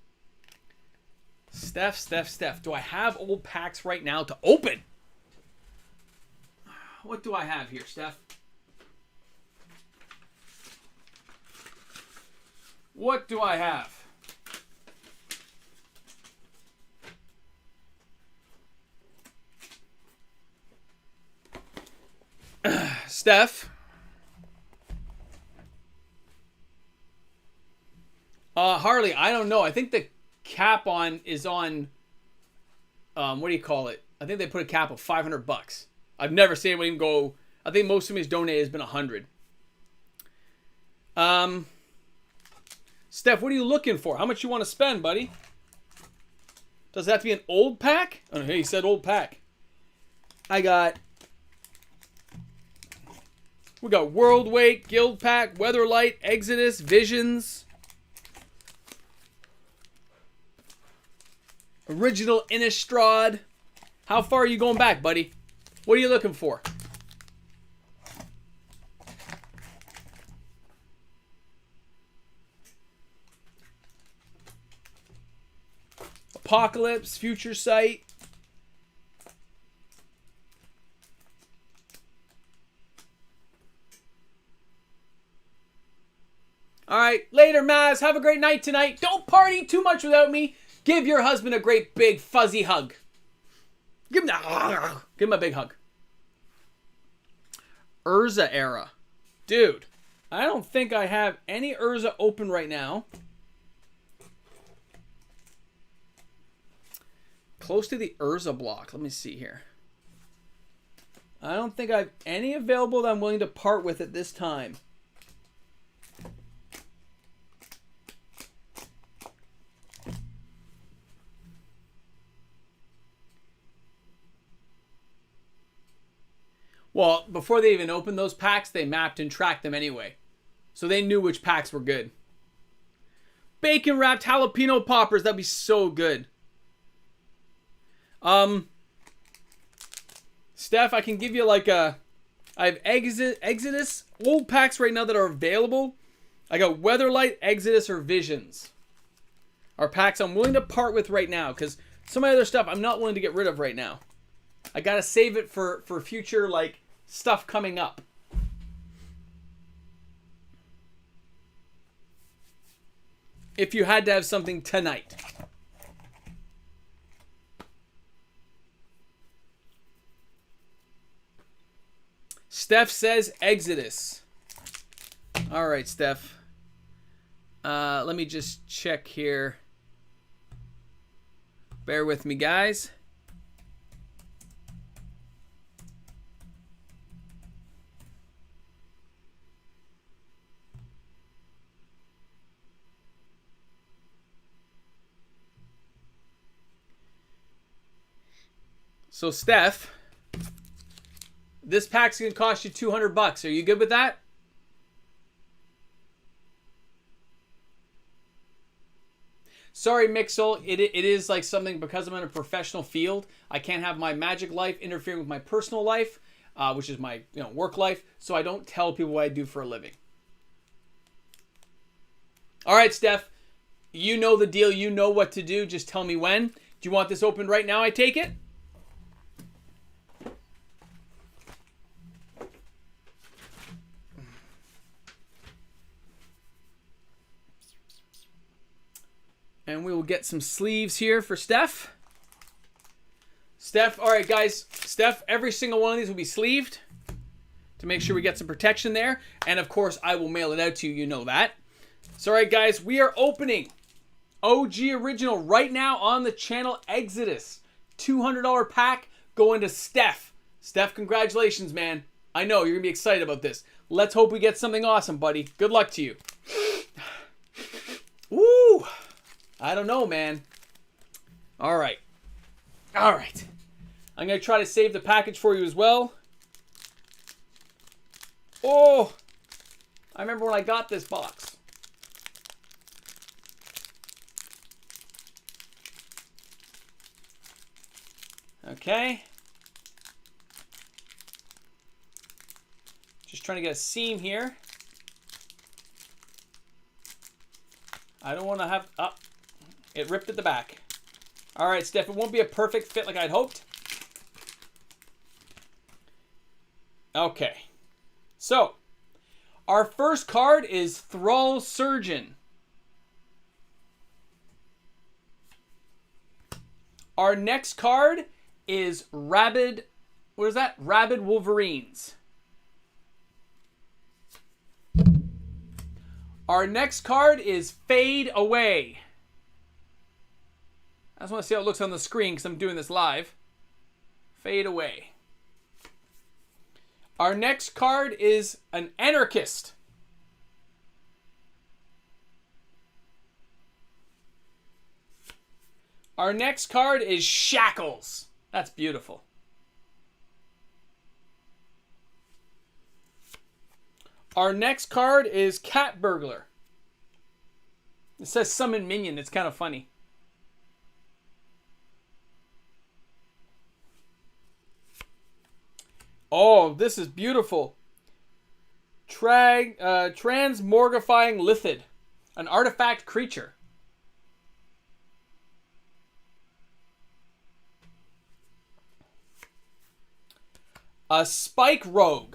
Steph. Do I have old packs right now to open? What do I have here, Steph? What do I have? Steph. Harley, I don't know. I think the cap is on, what do you call it? I think they put a cap of $500. I've never seen anyone even go, I think most of his donate has been 100. Steph, what are you looking for? How much you want to spend, buddy? Does it have to be an old pack? Oh, hey, he said old pack. We got World Weight, Guild Pack, Weatherlight, Exodus, Visions. Original Innistrad. How far are you going back, buddy? What are you looking for? Apocalypse, Future Sight. All right, later, Maz. Have a great night tonight. Don't party too much without me. Give your husband a great big fuzzy hug. Give him a big hug. Urza era. Dude, I don't think I have any Urza open right now. Close to the Urza block. Let me see here. I don't think I have any available that I'm willing to part with at this time. Well, before they even opened those packs, they mapped and tracked them anyway. So they knew which packs were good. Bacon wrapped jalapeno poppers. That'd be so good. Steph, I can give you like a... I have Exodus. Old packs right now that are available. I got Weatherlight, Exodus, or Visions. Are packs I'm willing to part with right now. Because some of my other stuff I'm not willing to get rid of right now. I gotta save it for future, like, stuff coming up. If you had to have something tonight. Steph says Exodus. All right, Steph. Let me just check here. Bear with me, guys. So, Steph, this pack's going to cost you $200. Are you good with that? Sorry, Mixel. It is like something, because I'm in a professional field, I can't have my magic life interfering with my personal life, which is my work life, so I don't tell people what I do for a living. All right, Steph. You know the deal. You know what to do. Just tell me when. Do you want this opened right now, I take it? And we will get some sleeves here for Steph. Steph, all right, guys. Steph, every single one of these will be sleeved to make sure we get some protection there. And, of course, I will mail it out to you. You know that. So, all right, guys, we are opening OG Original right now on the channel. Exodus. $200 pack going to Steph. Steph, congratulations, man. I know you're going to be excited about this. Let's hope we get something awesome, buddy. Good luck to you. Woo! I don't know, man. All right. All right. I'm going to try to save the package for you as well. Oh, I remember when I got this box. Okay. Just trying to get a seam here. I don't want to have... It ripped at the back. All right, Steph, it won't be a perfect fit like I'd hoped. Okay. So, our first card is Thrall Surgeon. Our next card is Rabid... What is that? Rabid Wolverines. Our next card is Fade Away. I just want to see how it looks on the screen because I'm doing this live. Fade Away. Our next card is an Anarchist. Our next card is Shackles. That's beautiful. Our next card is Cat Burglar. It says Summon Minion. It's kind of funny. Oh, this is beautiful. Transmorgifying Lithid. An artifact creature. A Spike Rogue.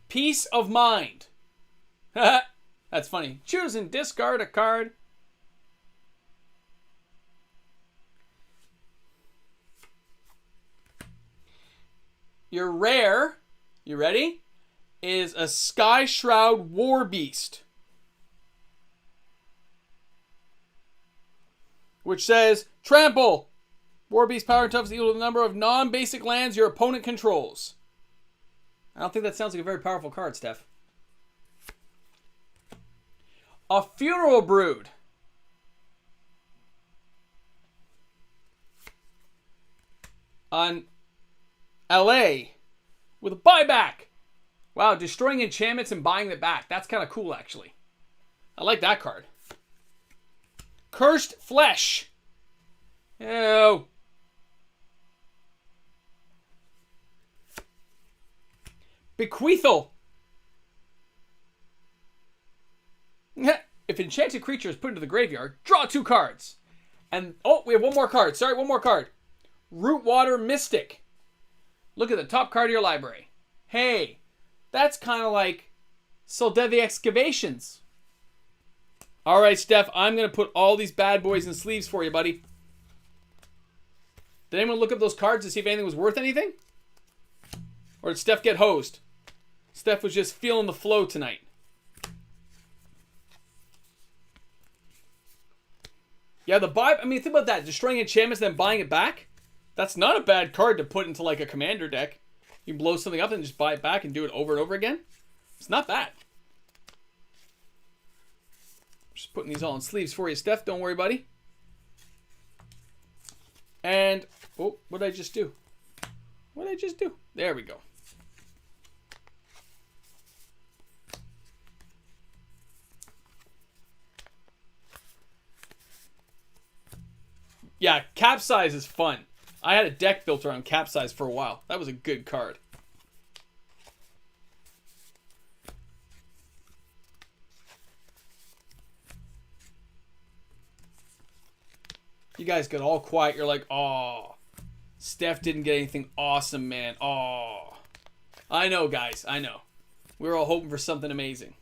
Peace of Mind. That's funny. Choose and discard a card. Your rare, you ready? Is a Sky Shroud War Beast. Which says, trample. War Beast power and toughness equal to the number of non-basic lands your opponent controls. I don't think that sounds like a very powerful card, Steph. A Funeral Brood. On LA with a buyback. Wow, destroying enchantments and buying it back. That's kind of cool, actually. I like that card. Cursed Flesh. Ew. Bequeathal. If enchanted creature is put into the graveyard, draw 2 cards. And, oh, we have one more card. Sorry, one more card. Rootwater Mystic. Look at the top card of your library. Hey, that's kind of like Soldevi Excavations. All right, Steph, I'm going to put all these bad boys in sleeves for you, buddy. Did anyone look up those cards to see if anything was worth anything? Or did Steph get hosed? Steph was just feeling the flow tonight. Yeah, I mean, think about that. Destroying enchantments, then buying it back. That's not a bad card to put into like a commander deck. You blow something up and just buy it back and do it over and over again. It's not bad. Just putting these all in sleeves for you, Steph. Don't worry, buddy. And, oh, what did I just do? What did I just do? There we go. Yeah, Capsize is fun. I had a deck built around Capsize for a while. That was a good card. You guys got all quiet. You're like, oh, Steph didn't get anything awesome, man. Oh, I know, guys. I know. We were all hoping for something amazing.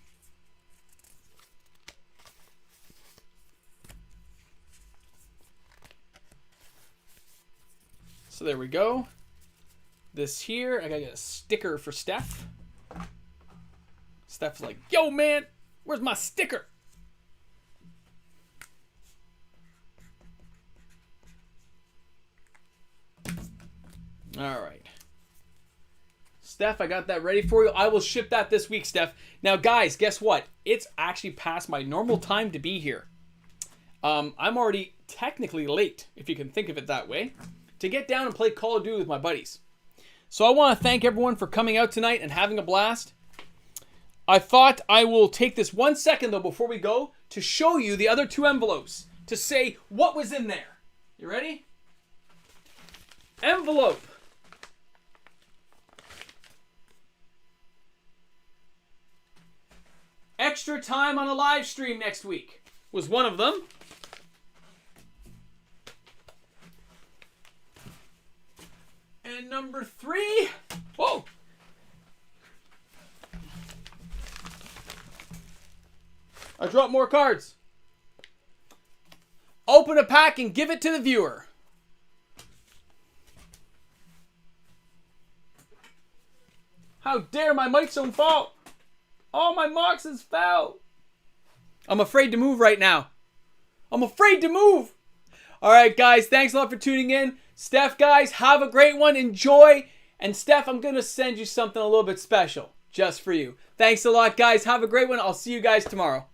So there we go. This here, I gotta get a sticker for Steph. Steph's like, yo, man, where's my sticker? All right. Steph, I got that ready for you. I will ship that this week, Steph. Now, guys, guess what? It's actually past my normal time to be here. I'm already technically late, if you can think of it that way, to get down and play Call of Duty with my buddies. So I want to thank everyone for coming out tonight and having a blast. I thought I will take this 1 second, though, before we go, to show you the other 2 envelopes, to say what was in there. You ready? Envelope. Extra time on a live stream next week was one of them. And number 3, whoa. I dropped more cards. Open a pack and give it to the viewer. How dare my microphone fall? All my boxes fell. I'm afraid to move right now. I'm afraid to move. All right, guys. Thanks a lot for tuning in. Steph, guys, have a great one. Enjoy. And Steph, I'm going to send you something a little bit special just for you. Thanks a lot, guys. Have a great one. I'll see you guys tomorrow.